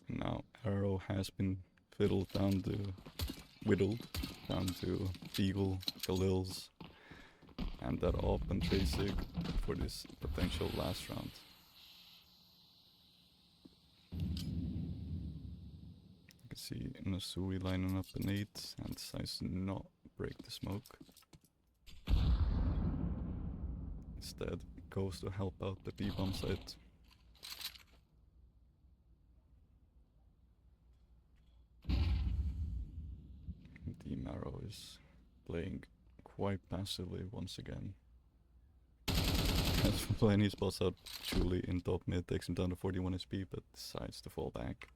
A: Now Arrow has been whittled down to Beagle, Khalil's, and that open Tracic for this potential last round. You can see Nasui lining up an 8 and decides to not break the smoke. Instead goes to help out the B-bomb site. Team Arrow is playing quite passively once again. As Flenny spots out Julie in top mid, takes him down to 41 HP, but decides to fall back.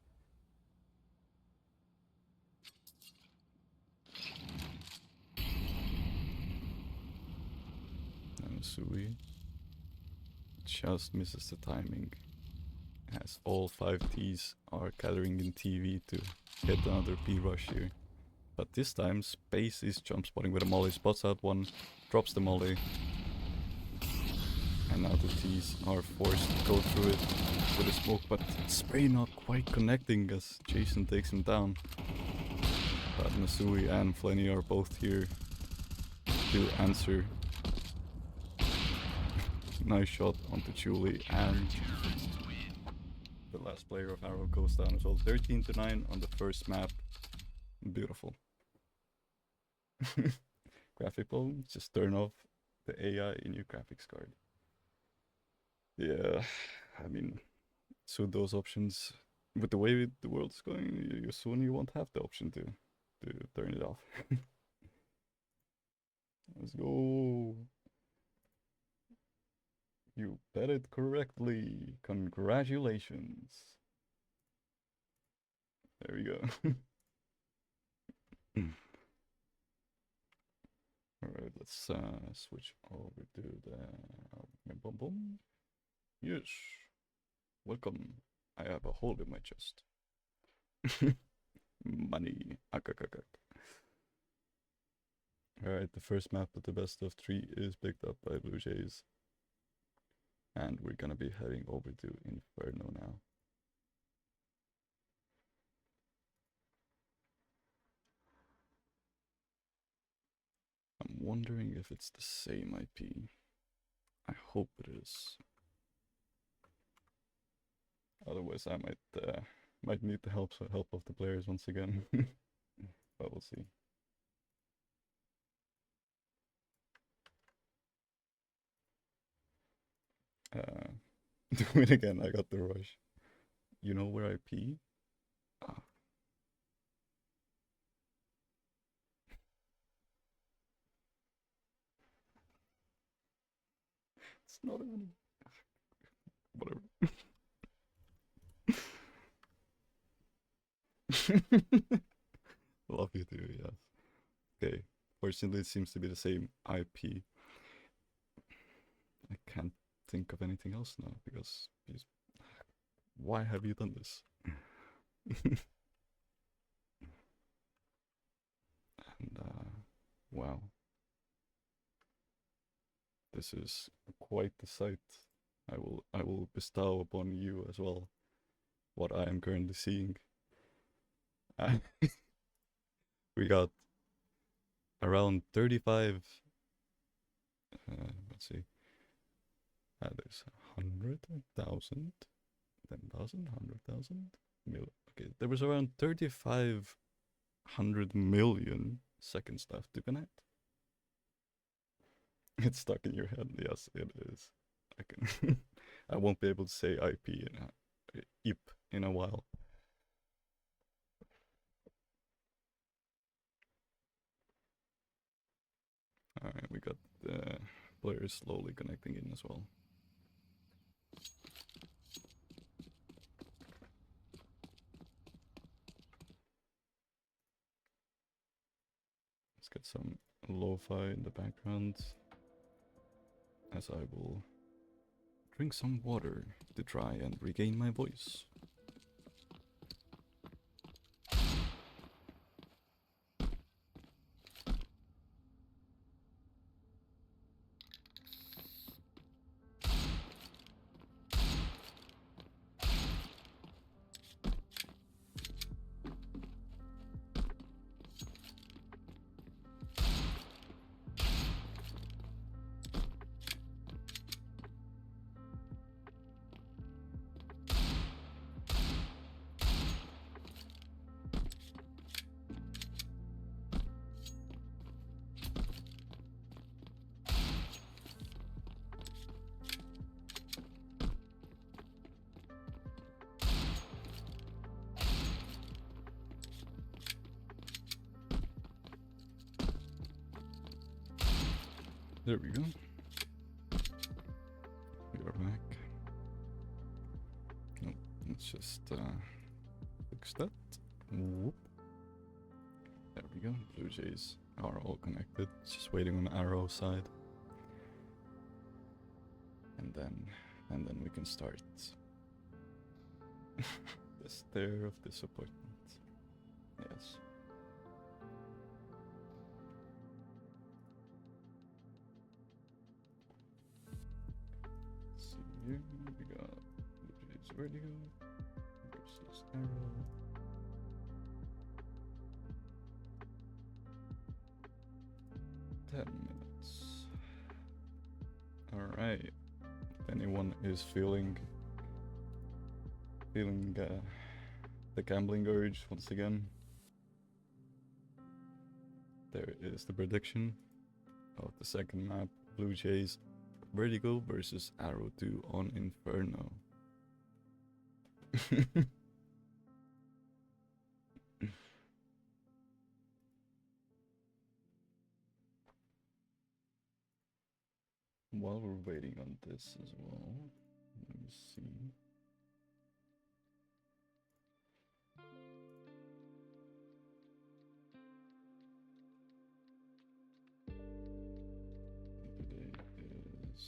A: And Sui just misses the timing, as all 5 Ts are gathering in TV to get another P-rush here. But this time, Space is jump spotting with a molly, spots out one, drops the molly. And now the Ts are forced to go through it with a smoke, but Spray not quite connecting as Jason takes him down. But Nasui and Flenny are both here to answer. Nice shot onto Julie, and the last player of Arrow goes down as well. 13-9 on the first map. Beautiful. Graphic problem, just turn off the AI in your graphics card. Yeah, I mean, so those options, with the way the world's going, soon you won't have the option to turn it off. Let's go. You bet it correctly. Congratulations. There we go. Alright, let's switch over to the boom boom. Yes. Welcome. I have a hole in my chest. Money. Akakakak. Alright, the first map of the best of 3 is picked up by Blue Jays. And we're gonna be heading over to Inferno now. I'm wondering if it's the same IP. I hope it is. Otherwise I might need the help of the players once again. But we'll see. Do it again, I got the rush. You know where I pee? Ah. It's not any. Whatever. Love you too, yes. Okay, fortunately it seems to be the same IP. I can't think of anything else now because why have you done this? Wow. This is quite the sight. I will bestow upon you as well what I am currently seeing. We got around 35. Let's see. There's 100,000, 10,000, 100,000, okay, there was around 3,500 million seconds left to connect. It's stuck in your head. Yes, it is. I can. I won't be able to say IP in a while. All right, we got the players slowly connecting in as well. Let's get some lo-fi in the background as I will drink some water to try and regain my voice. There we go. We are back. No, let's just fix that. Whoop. There we go. BLUEJAYS are all connected. Just waiting on the arrow side. And then we can start. The stare of disappointment. Yes. Here we got BLUEJAYS Vertigo versus Arrow. $10. Alright. If anyone is feeling the gambling urge once again, there is the prediction of the second map, BLUEJAYS Vertigo versus Arrow 2 on Inferno. While we're waiting on this as well, let me see. Today is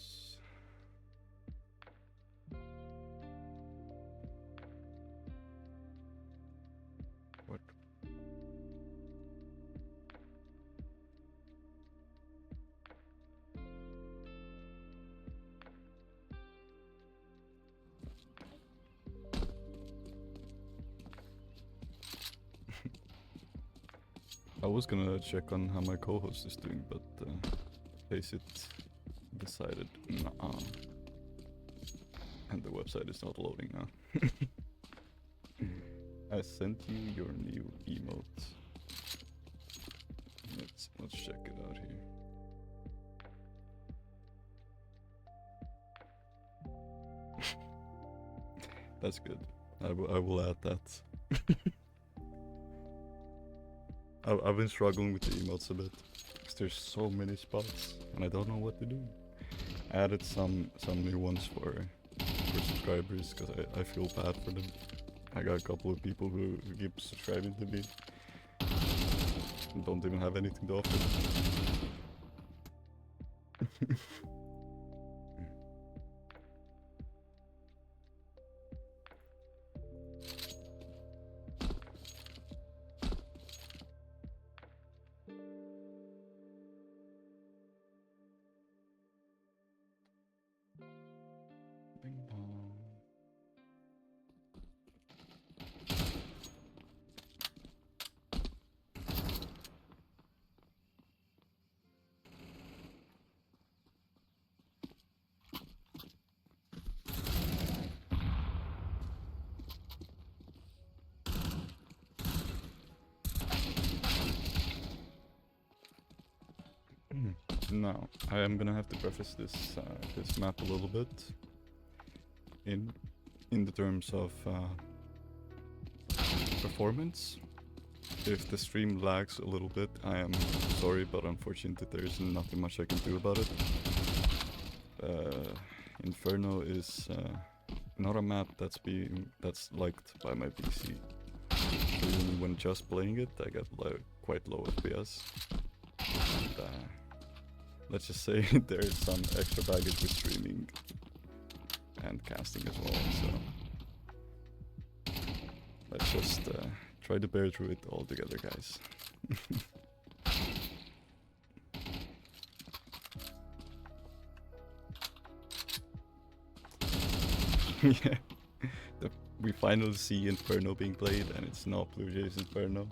A: what? I was gonna check on how my co-host is doing, but Faceit decided nah. And the website is not loading now. I sent you your new emote. Let's check it out here. That's good. I will add that. I've been struggling with the emotes a bit because there's so many spots and I don't know what to do. I added some new ones for subscribers because I feel bad for them. I got a couple of people who keep subscribing to me and don't even have anything to offer. Bing bong. Now, I am gonna have to preface this this map a little bit in the terms of performance. If the stream lags a little bit, I am sorry, but unfortunately there is nothing much I can do about it. Inferno is not a map that's liked by my PC. Even when just playing it, I get quite low FPS. And, let's just say there is some extra baggage with streaming and casting as well, so let's just try to bear through it all together, guys. Yeah, we finally see Inferno being played, and it's not BLUEJAYS Inferno,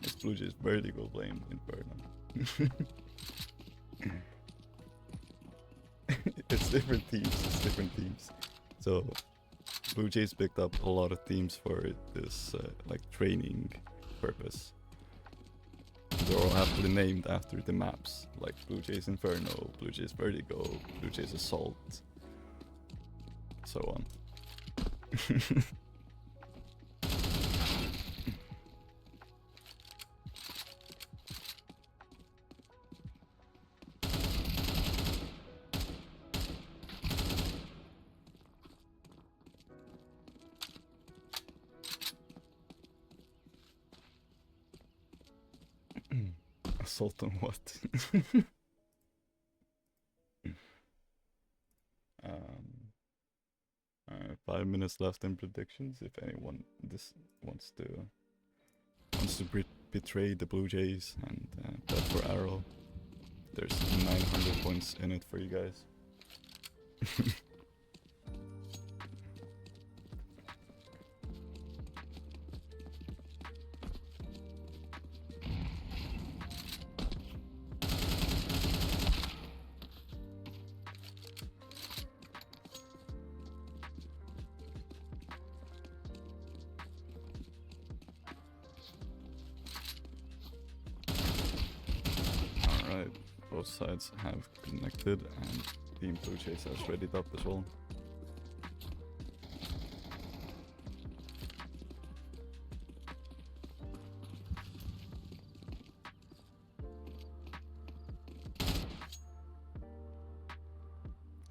A: it's BLUEJAYS Vertigo playing Inferno. It's different teams, So BLUEJAYS picked up a lot of teams for this like training purpose. They're all aptly named after the maps, like BLUEJAYS Inferno, BLUEJAYS Vertigo, BLUEJAYS Assault, so on. Assault on what? 5 minutes left in predictions. If anyone wants to betray the BLUEJAYS and bet for Arrow, there's 900 points in it for you guys. Both sides have connected, and Team BLUEJAYS has readied up as well.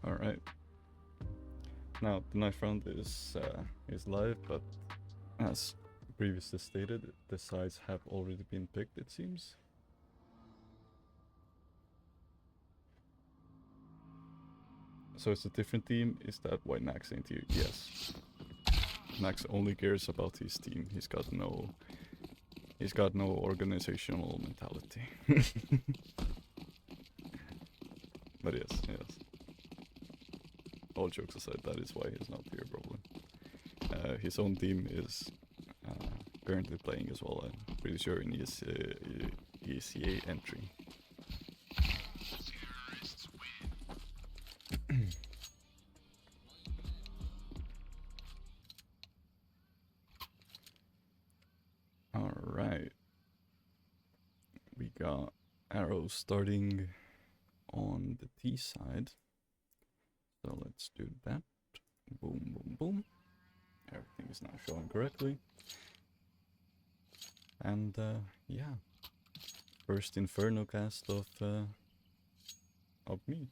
A: Alright. Now the knife round is live, but as previously stated, the sides have already been picked, it seems. So it's a different team. Is that why Nax ain't here? Yes. Nax only cares about his team. He's got no organizational mentality. But yes. All jokes aside, that is why he's not here probably. His own team is currently playing as well. I'm pretty sure in ECA entry. Alright. We got arrows starting on the T side. So let's do that. Boom, boom, boom. Everything is now showing correctly. And yeah. First Inferno cast of me.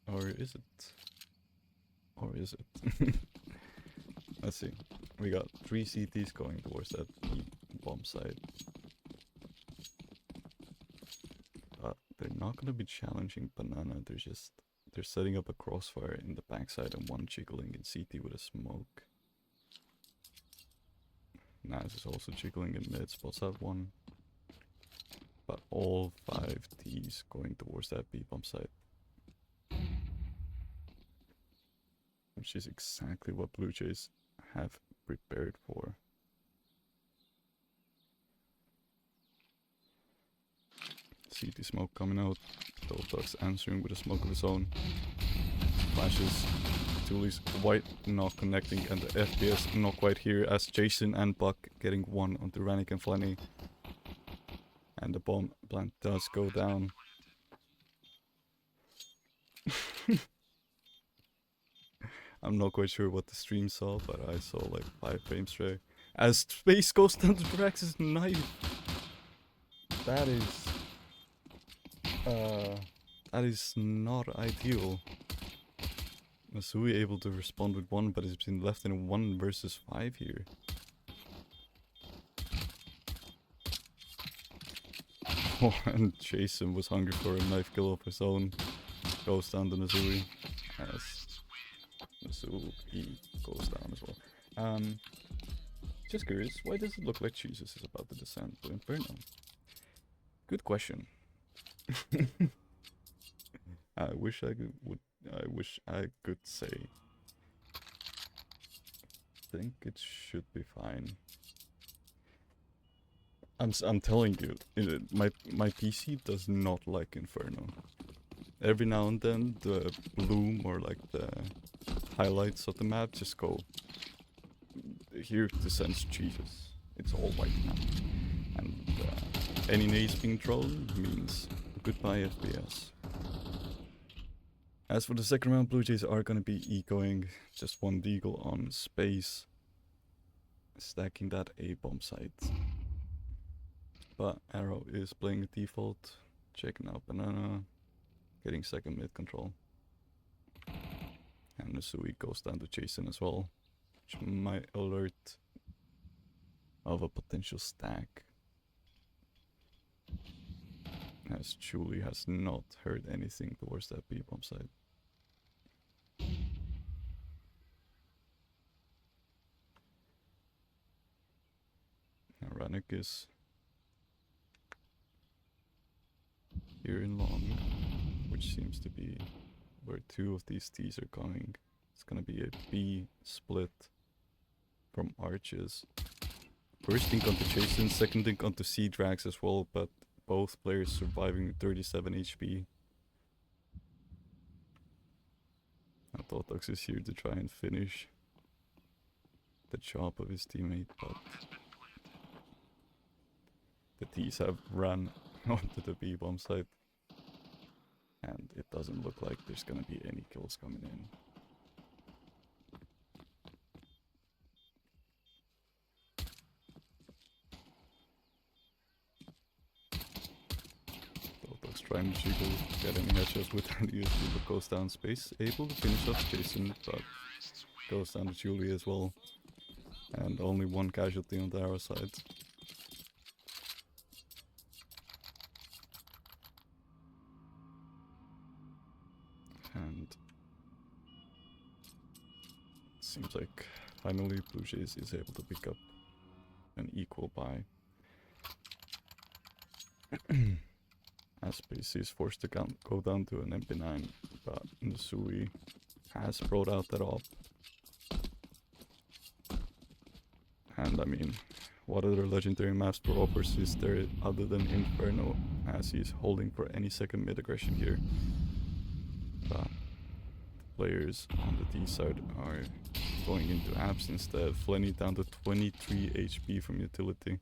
A: Or is it? Or is it? Let's see. We got 3 CTs going towards that bomb side. They're not gonna be challenging Banana. They're setting up a crossfire in the backside and one jiggling in CT with a smoke. Naz is also jiggling in mid, spots out one. But all 5 Ts going towards that B bomb side. which is exactly what Blue Jays have prepared for. See the smoke coming out. Dogs answering with a smoke of his own. Flashes. Tully's white not connecting, and the FPS not quite here as Jason and Buck getting one onto Rannick and Flenny. And the bomb plant does go down. I'm not quite sure what the stream saw, but I saw like 5 frames straight. As space goes down to Drax's knife. That is not ideal. Masui able to respond with 1, but he's been left in 1 versus 5 here. Oh, and Jason was hungry for a knife kill of his own. Goes down to Masui. As Masui goes down as well. Just curious, why does it look like Jesus is about to descend to Inferno? Good question. I wish I could say. Think it should be fine. I'm telling you, my PC does not like Inferno. Every now and then the bloom or like the highlights of the map just go. Here descends Jesus. It's all white now, and any nades being thrown means goodbye FPS. As for the second round, Blue Jays are going to be ecoing just 1 deagle on space, stacking that A bomb site. But Arrow is playing the default, checking out Banana, getting second mid control. And Nasui goes down to Jason as well, which might alert of a potential stack. As Julie has not heard anything towards that B bomb site. Now Rannick is here in long, which seems to be where 2 of these T's are coming. It's gonna be a B split from arches. First dink onto Jason, second dink onto C Drax as well, but both players surviving with 37 HP. Now Totox is here to try and finish the job of his teammate, but the T's have run onto the B bomb site, and it doesn't look like there's gonna be any kills coming in. Totox trying to jiggle, get any headshots with an ESP, but goes down space, able to finish off Jason, but goes down to Julie as well. And only 1 casualty on the arrow side. And seems like finally Blue Jays is able to pick up an equal buy. As Space is forced to go down to an MP9, but Nasui has brought out that op. And I mean, what other legendary maps for Oppers is there other than Inferno, as he's holding for any second mid aggression here. But the players on the D side are going into apps instead. Flenny down to 23 HP from utility.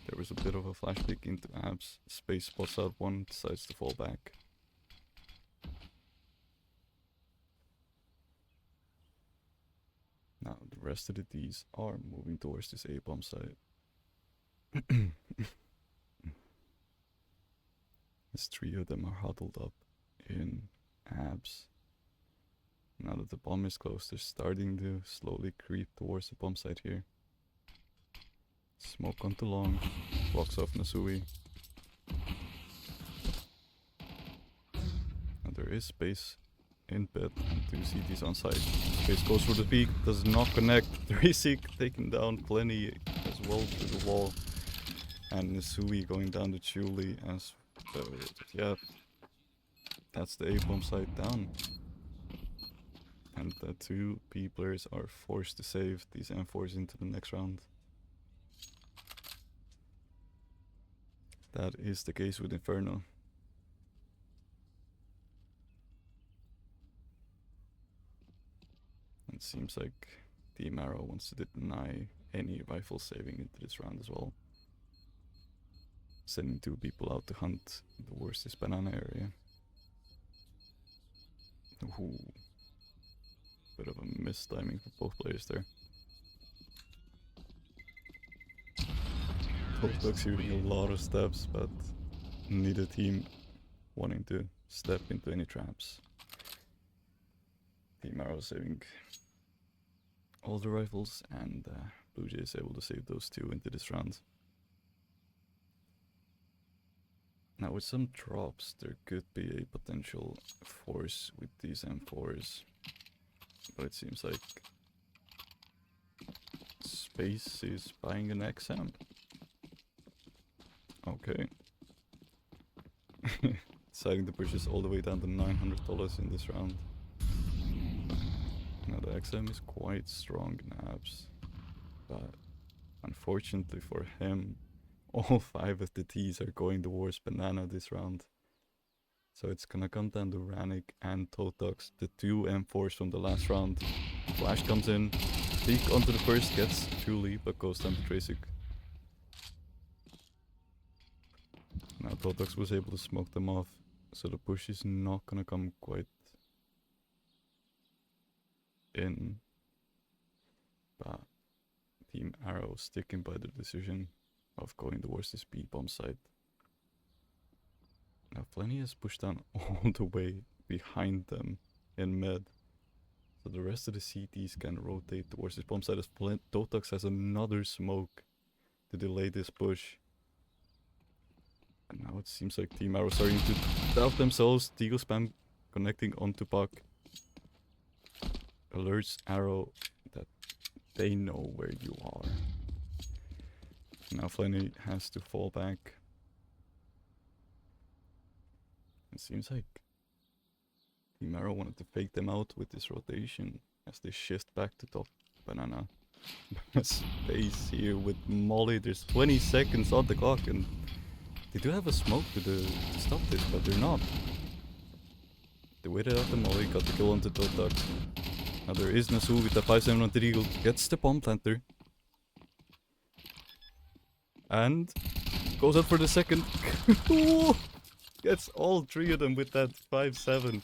A: There was a bit of a flash pick into abs. Space spots out 1, decides to fall back. Now the rest of the Ds are moving towards this A bomb site. As 3 of them are huddled up in abs. Now that the bomb is close, they're starting to slowly creep towards the bomb site here. Smoke onto long, blocks off Nasui. And there is space in bed and 2 CTs on site. Space goes for the peak, does not connect. 3 Seek taking down Plenty as well through the wall. and Nisui going down to Chuli as yeah, that's the A-bomb site down. And the 2 B players are forced to save these M4s into the next round. That is the case with Inferno. It seems like Team Arrow wants to deny any rifle saving into this round as well. Sending 2 people out to hunt the worstest banana area. Ooh. Bit of a mistiming for both players there. Both dogs shooting a lot of steps, but neither team wanting to step into any traps. Team Arrow saving all the rifles, and BLUEJAYS is able to save those 2 into this round. Now with some drops, there could be a potential force with these M4s, but it seems like Space is buying an XM. Okay. Deciding to purchase all the way down to $900 in this round. Now the XM is quite strong in abs, but unfortunately for him, all 5 of the T's are going towards Banana this round. So it's gonna come down to Rannick and Totox, the 2 M4s from the last round. Flash comes in, peek onto the first, gets Julie, but goes down to Tracik. Now Totox was able to smoke them off, so the push is not gonna come quite in. But Team Arrow sticking by the decision of going towards this B-bomb site. Now Flenny has pushed down all the way behind them in mid, so the rest of the CTs can rotate towards this bomb site as Totox has another smoke to delay this push. And now it seems like Team Arrow starting to doubt themselves. Deagle spam connecting onto Puck alerts Arrow that they know where you are. Now Flenny has to fall back. It seems like Team Arrow wanted to fake them out with this rotation as they shift back to top Banana. Space here with Molly. There's 20 seconds on the clock and they do have a smoke to stop this, but they're not. They waited out the Molly, got the kill onto Totox. Now there is Nasu with the 5-7 on Vertigo, gets the bomb planter. And goes up for the second. Gets all 3 of them with that 5-7.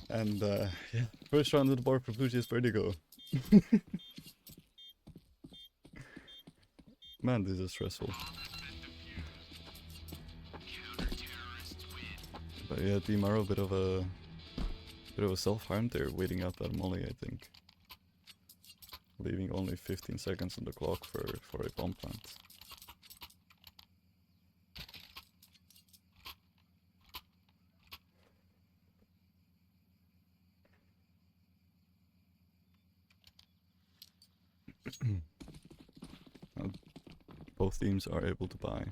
A: And yeah, first round of the board for BLUEJAYS Vertigo. Man, this is stressful. But yeah, Team Arrow, bit of a self-harm there, waiting out that molly, I think. Leaving only 15 seconds on the clock for a bomb plant. Both teams are able to buy.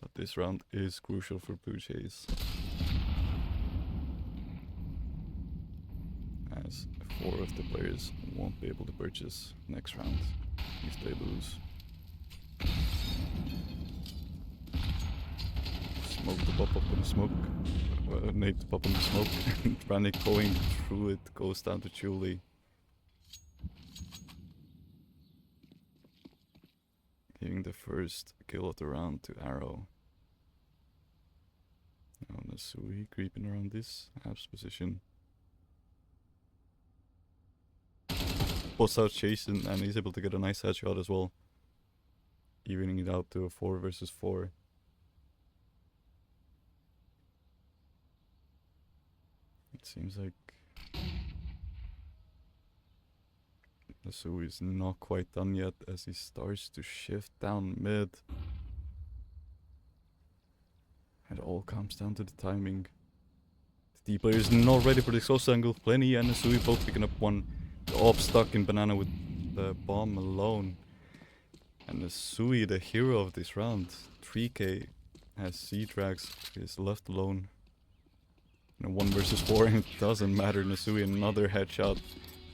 A: But this round is crucial for BLUEJAYS, as 4 of the players won't be able to purchase next round if they lose. Smoke to pop up on the smoke. Nate to pop on the smoke. Rannick going through it, goes down to Julie. Giving the first kill of the round to Arrow. Now Nasui creeping around this abs position. Posts out chasing and he's able to get a nice headshot as well. Evening it out to a 4 versus 4. It seems like Nasui is not quite done yet as he starts to shift down mid. It all comes down to the timing. The D player is not ready for the close angle. Plenty and Nasui both picking up one. The op stuck in Banana with the bomb alone. And Sui, the hero of this round, 3k, has C-Drags, is left alone. And 1 versus 4, and it doesn't matter. Nasui, another headshot,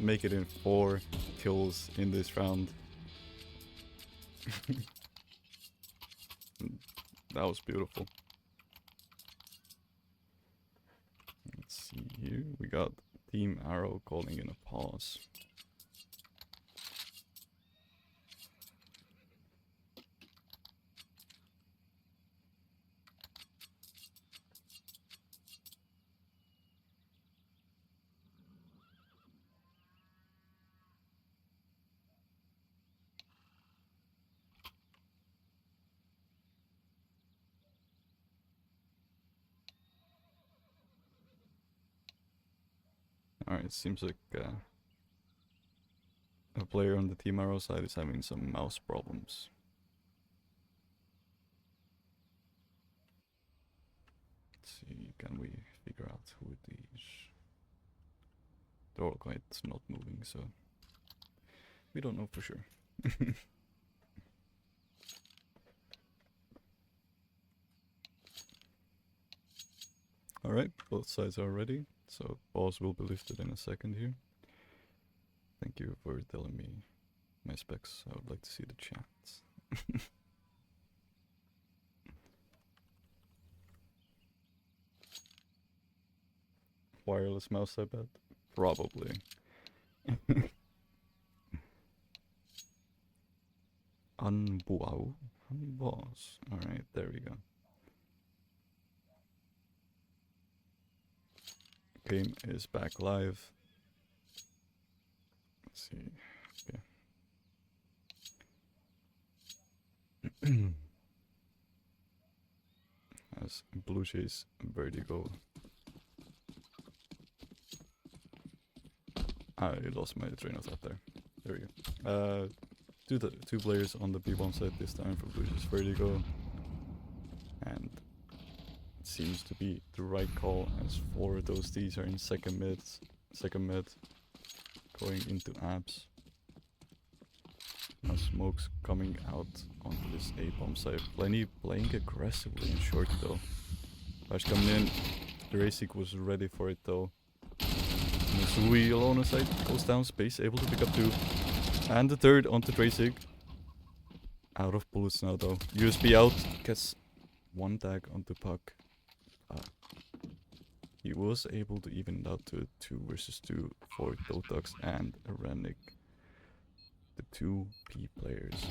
A: make it in 4 kills in this round. That was beautiful. Let's see here. We got Team Arrow calling in a pause. Alright, it seems like a player on the Team Arrow side is having some mouse problems. Let's see, can we figure out who it is? They're all quite not moving, so we don't know for sure. Alright, both sides are ready. So pause will be lifted in a second here. Thank you for telling me my specs. I would like to see the chats. Wireless mouse, I bet. Probably. Unbow. Unboss. Alright, there we go. Game is back live. Let's see. Okay. As BLUEJAYS Vertigo. I lost my train of thought there. There we go. Two players on the B1 side this time for BLUEJAYS Vertigo. And seems to be the right call, as 4 of those Ds are in second mid, going into abs. Now smokes coming out onto this A-bomb side. Plenty playing aggressively in short though. Flash coming in, Drasig was ready for it though. Nasui alone aside, goes down, Space able to pick up 2. And the third onto Drasig. Out of bullets now though. USB out, gets 1 tag onto Puck. He was able to even it out to a 2 versus 2 for Dotax and Aranik, the 2 P players.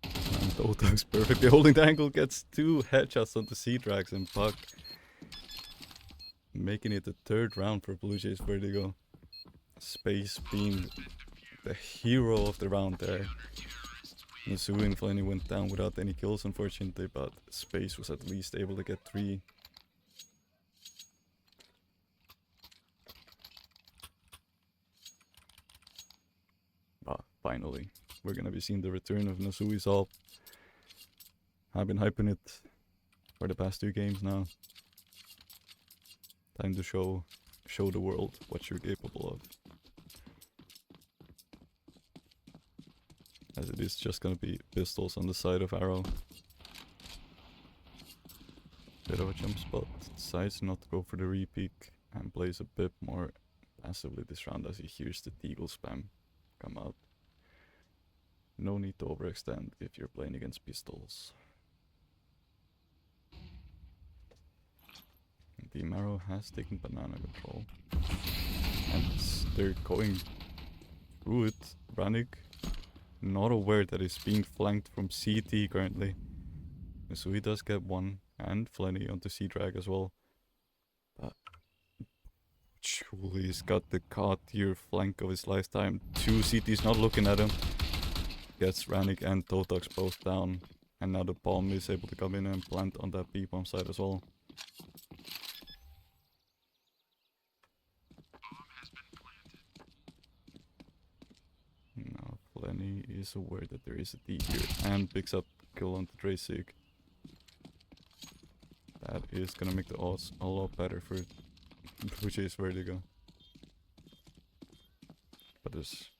A: And Dotax perfectly holding the angle, gets 2 headshots onto C-Drags and Puck, making it the 3rd round for BLUEJAYS Vertigo. Space being the hero of the round there. Nasui and Flanny went down without any kills unfortunately, but Space was at least able to get 3. But finally, we're gonna be seeing the return of Nasui's ult. I've been hyping it for the past 2 games now. Time to show the world what you're capable of. As it is just gonna be pistols on the side of Arrow. Bit of a jump spot. Decides not to go for the re-peek and plays a bit more passively this round as he hears the Deagle spam come out. No need to overextend if you're playing against pistols. And Team Arrow has taken banana control. And they're going through it. Branik not aware that he's being flanked from CT currently. So he does get 1 and Flenny onto C-Drag as well. But surely he's got the god tier flank of his lifetime. 2 CTs not looking at him. Gets Ranik and Totax both down. And now the bomb is able to come in and plant on that B-bomb side as well. Now Flenny is aware that there is a D here and picks up kill onto Drasig. That is gonna make the odds a lot better for BLUEJAYS Vertigo. But there's...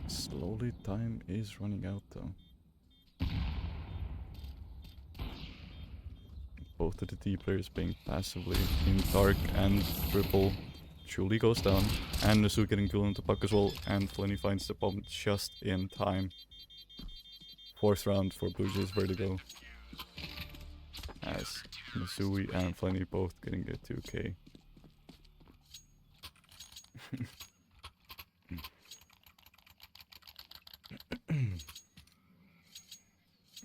A: Slowly time is running out though. Both of the D players being passively in dark and triple. Julie goes down, and Nasu getting killed into puck as well, and Flenny finds the bomb just in time. 4th round for Blue Jays Vertigo. As Nasui and Flenny both getting a 2k.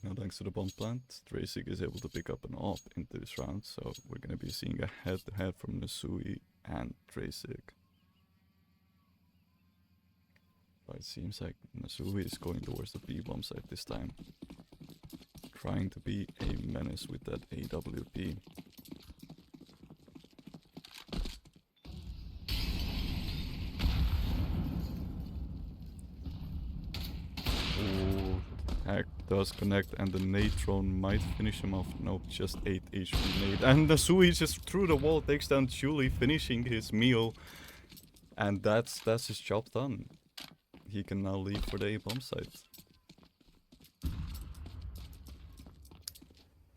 A: Now thanks to the bomb plant, Drasig is able to pick up an op into this round, so we're gonna be seeing a head-to-head from Nasui and Drasig. But it seems like Nasui is going towards the B-bomb site this time. Trying to be a menace with that AWP. Hack does connect, and the nade drone might finish him off. Nope, just 8 HP nade. And Nasui just through the wall takes down Julie, finishing his meal. And that's his job done. He can now leave for the A-bomb site.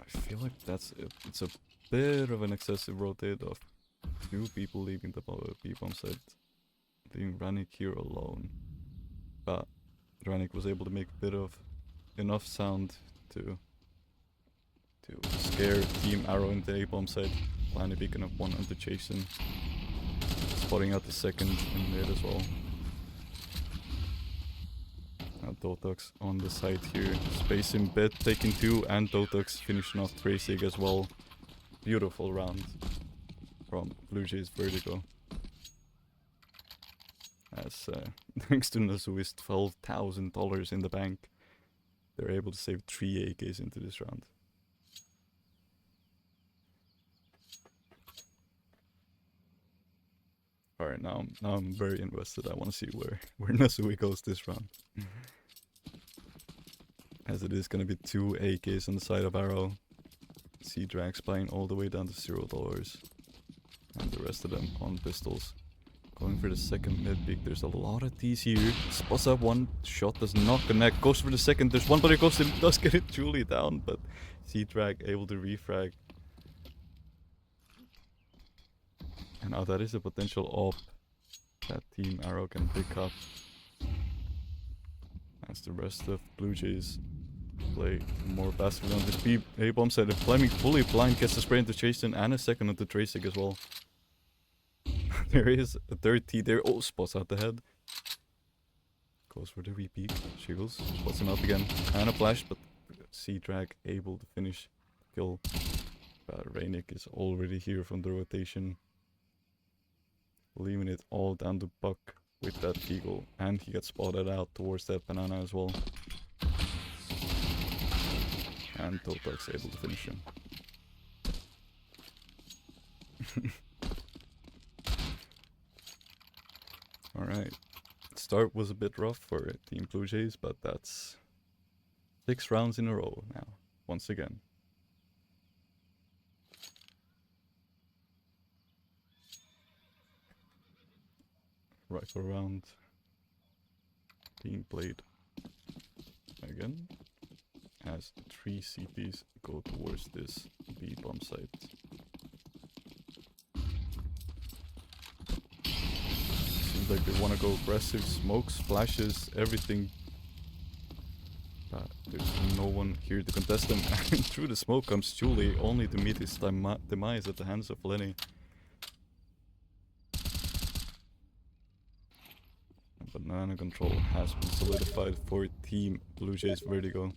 A: I feel like it's a bit of an excessive rotate of 2 people leaving the B-bomb site. Leaving Rannick here alone. But Rannick was able to make a bit of enough sound to scare Team Arrow into A-bomb site. Finally picking up one onto Jason. Spotting out the second in mid as well. Now Dotux on the side here. Space in bed taking 2, and Dotux finishing off Drasig as well. Beautiful round from Blue Jays Vertigo. As thanks to Nasui's $12,000 in the bank, they're able to save 3 AKs into this round. Alright, now I'm very invested. I want to see where Nasui goes this round. As it is going to be 2 AKs on the side of Arrow. C-Drax buying all the way down to $0. And the rest of them on pistols. Going for the second mid pick. There's a lot of T's here. Spots up one shot, does not connect. Goes for the second. There's one body goes in, does get it Julie down, but C-Drag able to refrag. And now that is a potential op that Team Arrow can pick up. As the rest of Blue Jays play more passively on this A-bomb side. Fleming fully blind, gets a spray into Jason and a second onto Drasig as well. There is a third T there. Oh, spots out the head. Goes for the repeat. Shiggles, spots him out again. And a flash, but C-Drag able to finish kill. Reynick is already here from the rotation. Leaving it all down to Buck with that eagle. And he gets spotted out towards that banana as well. And Totok's able to finish him. Alright. Start was a bit rough for Team Blue Jays, but that's 6 rounds in a row now, once again. Rifle round being played again as 3 CPs go towards this B-bomb site. Seems like they want to go aggressive, smokes, flashes, everything. But there's no one here to contest them. And through the smoke comes Julie, only to meet his demise at the hands of Lenny. Banana control has been solidified for Team Blue Jays Vertigo.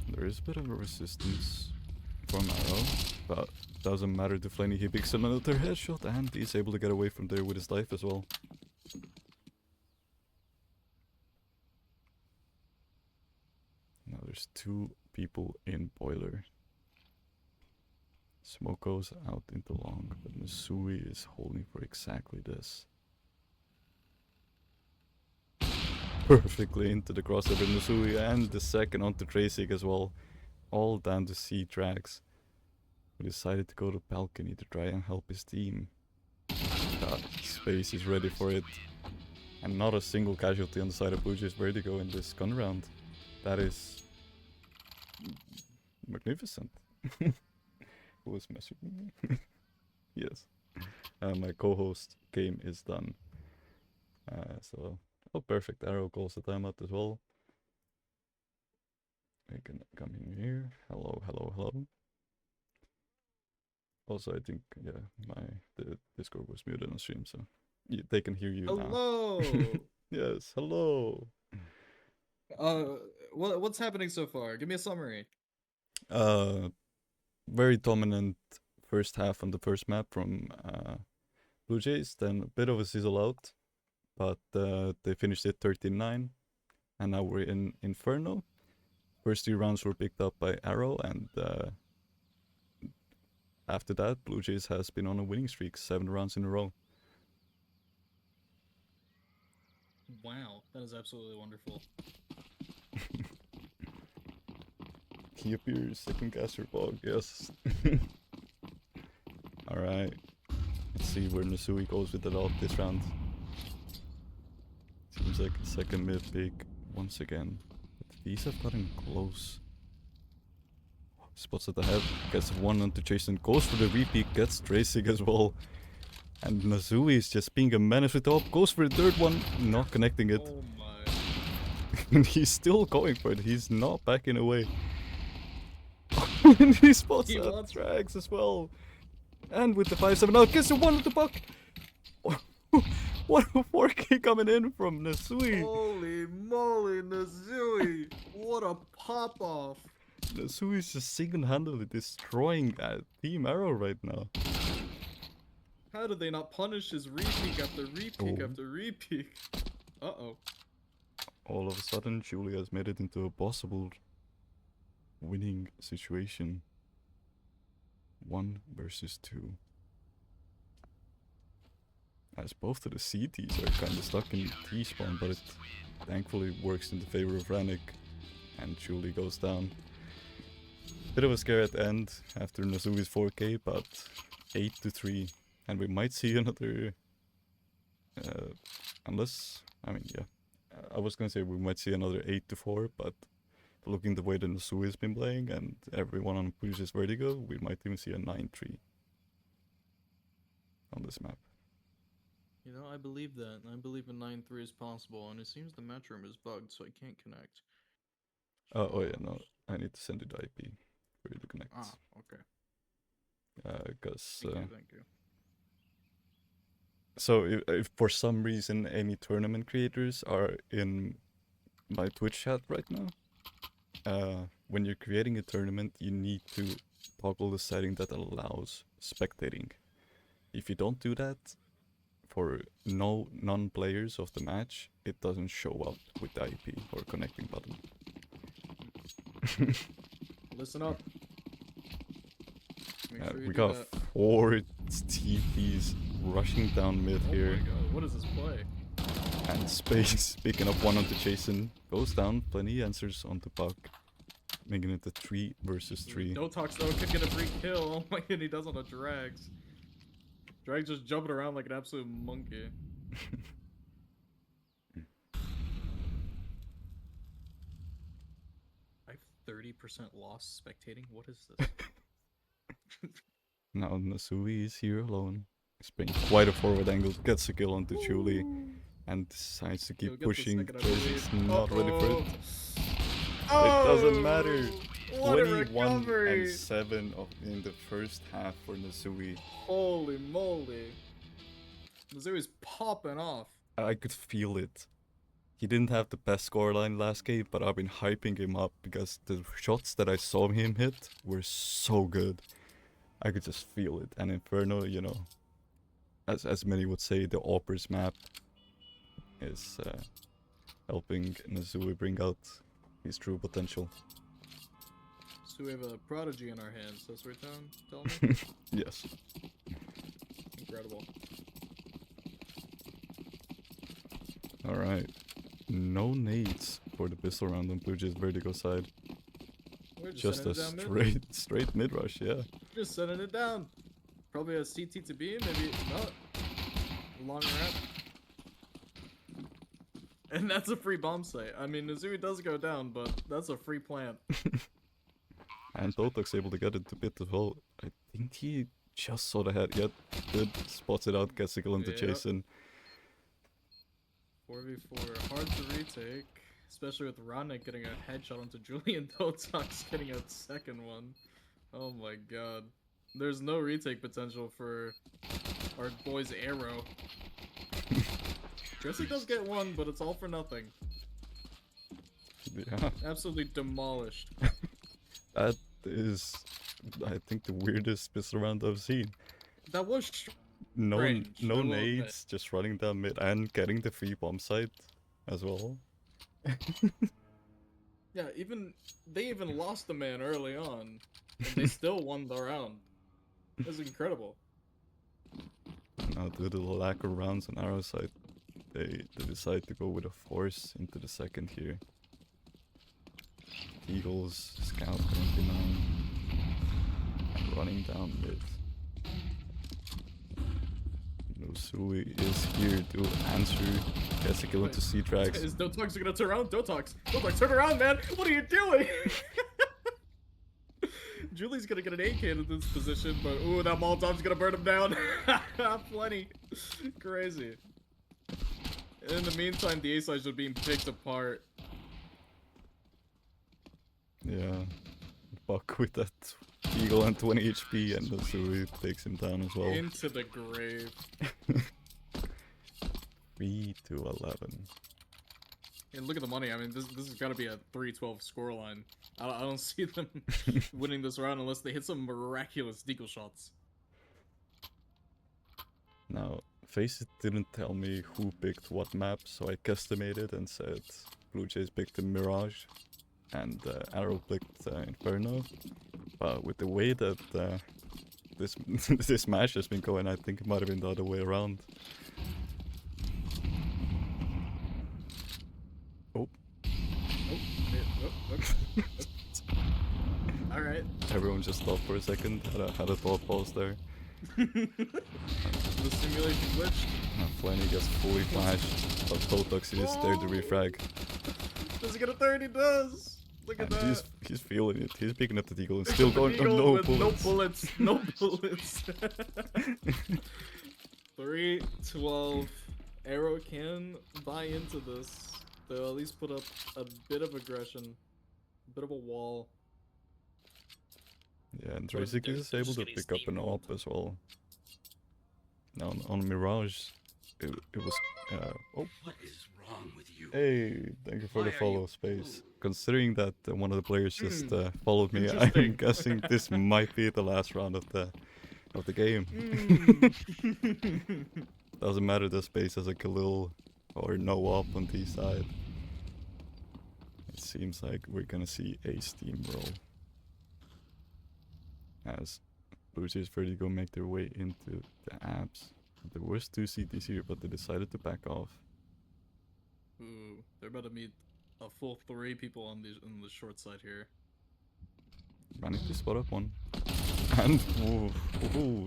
A: There is a bit of a resistance from Arrow, but doesn't matter to Flaney. He picks another headshot and he's able to get away from there with his life as well. Now there's 2 people in boiler. Smoke goes out into long, but Missouri is holding for exactly this. Perfectly into the crossover of Missouri, and the second onto Drasig as well. All down to C-Drags. who decided to go to balcony to try and help his team. Space is ready for it. And not a single casualty on the side of BLUEJAYS Vertigo in this gun round. That is magnificent. Who was messaging me? Yes. My co-host game is done. So, oh, perfect. Arrow calls the timeout as well. I can come in here. Hello, hello, hello. Also, I think, yeah, the Discord was muted on stream, so they can hear you now.
C: Hello.
A: Yes, hello.
C: What's happening so far? Give me a summary.
A: Very dominant first half on the first map from BLUEJAYS, then a bit of a sizzle out, but they finished it 13-9, and now we're in Inferno. First 2 rounds were picked up by Arrow, and after that, BLUEJAYS has been on a winning streak, 7 rounds in a row.
C: Wow, that is absolutely wonderful.
A: He appears, second caster bog, yes. Alright. Let's see where Nasui goes with the dog this round. Seems like a second mid pick once again. But these have gotten close. Spots at the head, gets one onto Jason, goes for the repeat, gets Tracing as well. And Nasui is just being a menace with the op, goes for the third one, not connecting it.
C: Oh my.
A: And he's still going for it, he's not backing away. And he spots that drags as well. And with the 5-7 out, gets the one with the buck. What a 4K coming in from Nasui.
C: Holy moly, Nasui. What a pop off.
A: Nasui is just single-handedly destroying Team Arrow right now.
C: How did they not punish his repeat after repeat after repeat? Uh-oh.
A: All of a sudden, Julie has made it into a possible winning situation. 1 versus 2. As both of the CTs are kind of stuck in T-spawn, but it thankfully works in the favor of Rannick. And Julie goes down. Bit of a scare at the end after Nasui's 4K, but 8-3. And we might see another... unless... I mean, yeah. I was gonna say we might see another 8-4, but looking the way that Nasui has been playing and everyone on BLUEJAYS Vertigo, we might even see a 9-3 on this map.
C: You know, I believe that. I believe a 9-3 is possible, and it seems the match room is bugged, so I can't connect.
A: Oh yeah, no. I need to send you the IP for you to connect.
C: Ah, okay.
A: Because...
C: Thank you.
A: So if for some reason any tournament creators are in my Twitch chat right now, when you're creating a tournament, you need to toggle the setting that allows spectating. If you don't do that, for non-players of the match, it doesn't show up with the IP or connecting button.
C: Listen up. Sure
A: we got 4 TPs rushing down mid here.
C: Oh my god, what is this play?
A: And Space picking up one onto Jason. Goes down, plenty answers onto Puck. Making it a 3 versus 3.
C: No talks though, could get a free kill. Oh my god, he does on a Drags. Drags just jumping around like an absolute monkey. I have 30% loss spectating? What is this?
A: Now Nasui is here alone. He's playing quite a forward angle, gets a kill onto Julie, and decides to keep pushing. He's not ready for it. It doesn't matter. 21-7 in the first half for Nasui.
C: Holy moly. Nasui's popping off.
A: I could feel it. He didn't have the best scoreline last game, but I've been hyping him up because the shots that I saw him hit were so good. I could just feel it. And Inferno, you know, as many would say, the Aupers map is helping Nasui bring out his true potential.
C: So we have a prodigy in our hands, that's what you're telling me?
A: Yes.
C: Incredible.
A: Alright. No nades for the pistol round on BLUEJAYS Vertigo side.
C: We're
A: just a
C: sending it down mid.
A: straight mid rush, yeah.
C: Just sending it down. Probably a CT to B, maybe not. Long ramp. And that's a free bomb site. I mean, Uzui does go down, but that's a free plant.
A: And Dotok's able to get it to pit as well. I think he just saw the head. Yet good, spots it out, gets a kill into Jason.
C: 4v4, hard to retake. Especially with Ronick getting a headshot onto Julian Dotox getting a second one. Oh my god. There's no retake potential for our boy's arrow. Jesse does get one, but it's all for nothing.
A: Yeah.
C: Absolutely demolished.
A: That is, I think, the weirdest pistol round I've seen.
C: That was
A: No,
C: strange, I
A: no
C: will admit.
A: nades, just running down mid and getting the free bomb site as well.
C: Yeah, they even lost the man early on, and they still won the round. It was incredible.
A: Now, due to the lack of rounds on arrow side, they decide to go with a force into the second here. Eagles, Scout 29, and running down mid. Nosui is here to answer. Gets a kill into C-Trax.
C: Is Dotox gonna turn around? Dotox, turn around, man! What are you doing? Julie's gonna get an AK in this position, but ooh, that Molotov's gonna burn him down. Plenty. Crazy. In the meantime, the A-sides are being picked apart.
A: Yeah. Buck with that Eagle and 20 HP, and Nosui takes him down as well.
C: Into the grave.
A: 3 to 11.
C: And look at the money. I mean, this has got to be a 3-12 scoreline. I don't see them winning this round unless they hit some miraculous deagle shots.
A: Now, Faceit didn't tell me who picked what map, so I guesstimated and said Blue Jays picked the Mirage and Arrow picked Inferno. But with the way that this this match has been going, I think it might have been the other way around. Oh.
C: Alright.
A: Everyone just stopped for a second, had a thought pause there.
C: The simulation glitched.
A: Flanny gets fully flashed, but Totox is there to refrag.
C: Does he get a third? He does! Look at
A: And
C: that.
A: he's feeling it. He's picking up the Deagle and still going.
C: Eagle
A: No
C: with
A: bullets.
C: No bullets. 3-12. Arrow can buy into this. They'll at least put up a bit of aggression. A bit of a wall.
A: Yeah, and Drasic is able to pick up an AWP as well. Now on Mirage, it was. Oh,
B: What is wrong with you?
A: hey, thank you for the
B: Why are
A: follow,
B: you
A: Space.
B: blue?
A: Considering that one of the players just followed me, I'm
C: Interesting.
A: guessing this might be the last round of the game. Doesn't matter the Space has a Khalil or no AWP on T side. It seems like we're gonna see a steamroll as Blue Jays Vertigo make their way into the apps. There was 2 CTs here, but they decided to back off.
C: Ooh, they're about to meet a full 3 people on the short side here.
A: Managed to spot up one. And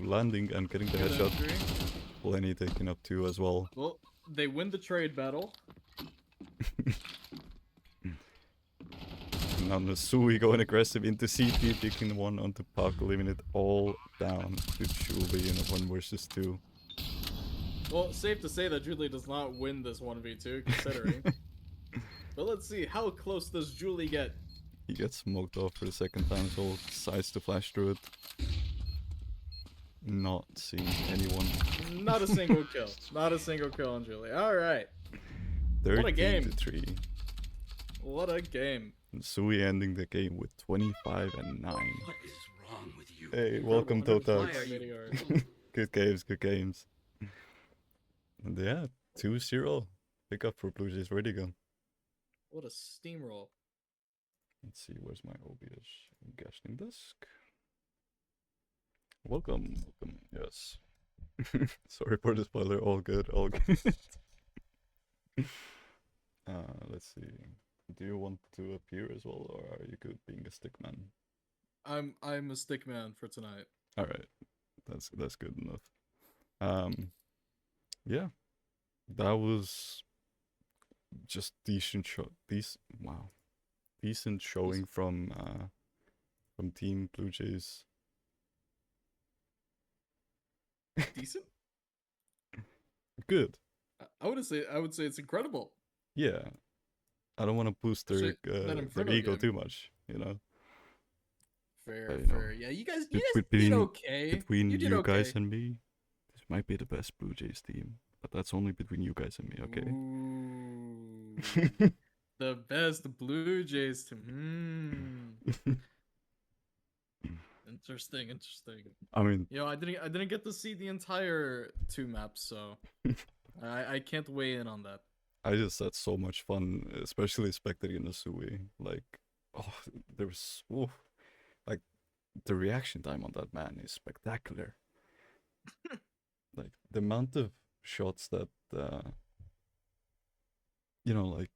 A: landing and getting the
C: Good
A: headshot.
C: entry.
A: Lenny taking up 2 as well.
C: Well, they win the trade battle.
A: Now Nosui going aggressive into CT, picking 1 onto Puck, leaving it all down to Julie in a 1 versus 2.
C: Well, safe to say that Julie does not win this 1v2, considering. But let's see, how close does Julie get?
A: He gets smoked off for the second time, so decides to flash through it. Not seeing anyone.
C: Not a single kill. Not a single kill on Julie. Alright. What a
A: 13
C: game.
A: to 3.
C: What a game.
A: Sui ending the game with 25 and 9.
B: What is wrong with you?
A: Hey, welcome
C: Incredible.
A: Totox.
B: Why are you-
C: Meteor.
A: Good games, good games. And yeah, 2-0. Pick up for Blue Jays Vertigo.
C: What a steamroll.
A: Let's see, where's my OBS casting disk? Welcome, welcome, yes. Sorry for the spoiler, all good, all good. Let's see. Do you want to appear as well, or are you good being a stickman?
C: I'm a stick man for tonight.
A: All right, that's good enough. Um, yeah, that was just decent shot. Decent showing from Team Blue Jays.
C: Decent.
A: Good.
C: I would say it's incredible.
A: Yeah, I don't want to boost
C: Especially that
A: their
C: Inferno
A: ego
C: game.
A: too much, you know.
C: Fair,
A: You know,
C: fair. Yeah, you guys did
A: between
C: okay.
A: between
C: You did
A: you
C: okay.
A: guys and me, this might be the best Blue Jays team, but that's only between you guys and me, okay?
C: Ooh, the best Blue Jays team. Interesting, interesting.
A: I mean,
C: I didn't get to see the entire 2 maps, so I can't weigh in on that.
A: I just had so much fun, especially Spectre and Asui. Like, oh, there was, like, the reaction time on that man is spectacular. Like, the amount of shots that, you know, like,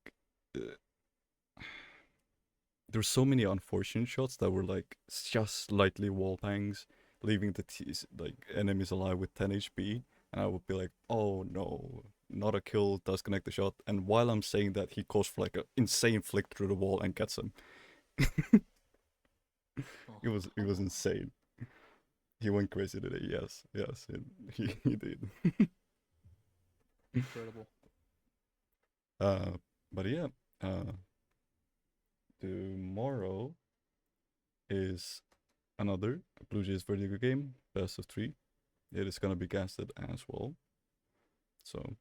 A: uh, there's so many unfortunate shots that were, like, just slightly wall bangs, leaving the like, enemies alive with 10 HP. And I would be like, oh no, not a kill, does connect the shot. And while I'm saying that, he goes for like an insane flick through the wall and gets him. It was insane. He went crazy today. Yes, he did.
C: Incredible.
A: But yeah, tomorrow is another Blue Jays Vertigo game, best of 3. It is gonna be casted as well, so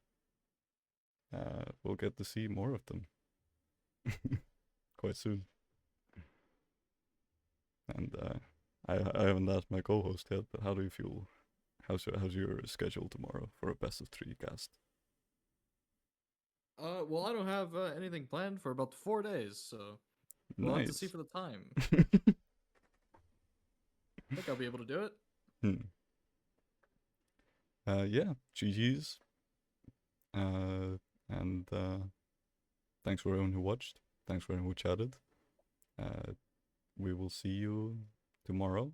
A: we'll get to see more of them quite soon. And I haven't asked my co-host yet, but how do you feel? How's your schedule tomorrow for a best of 3 cast?
C: Well, I don't have anything planned for about 4 days, so we'll have to see
A: Nice.
C: for the time. I think I'll be able to do it.
A: Yeah, GG's. And thanks for everyone who watched. Thanks for everyone who chatted. We will see you tomorrow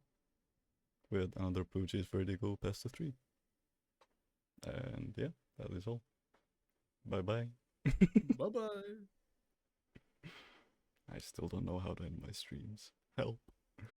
A: with another Blue Jays Vertigo best of 3. And yeah, that is all. Bye bye.
C: Bye bye.
A: I still don't know how to end my streams. Help.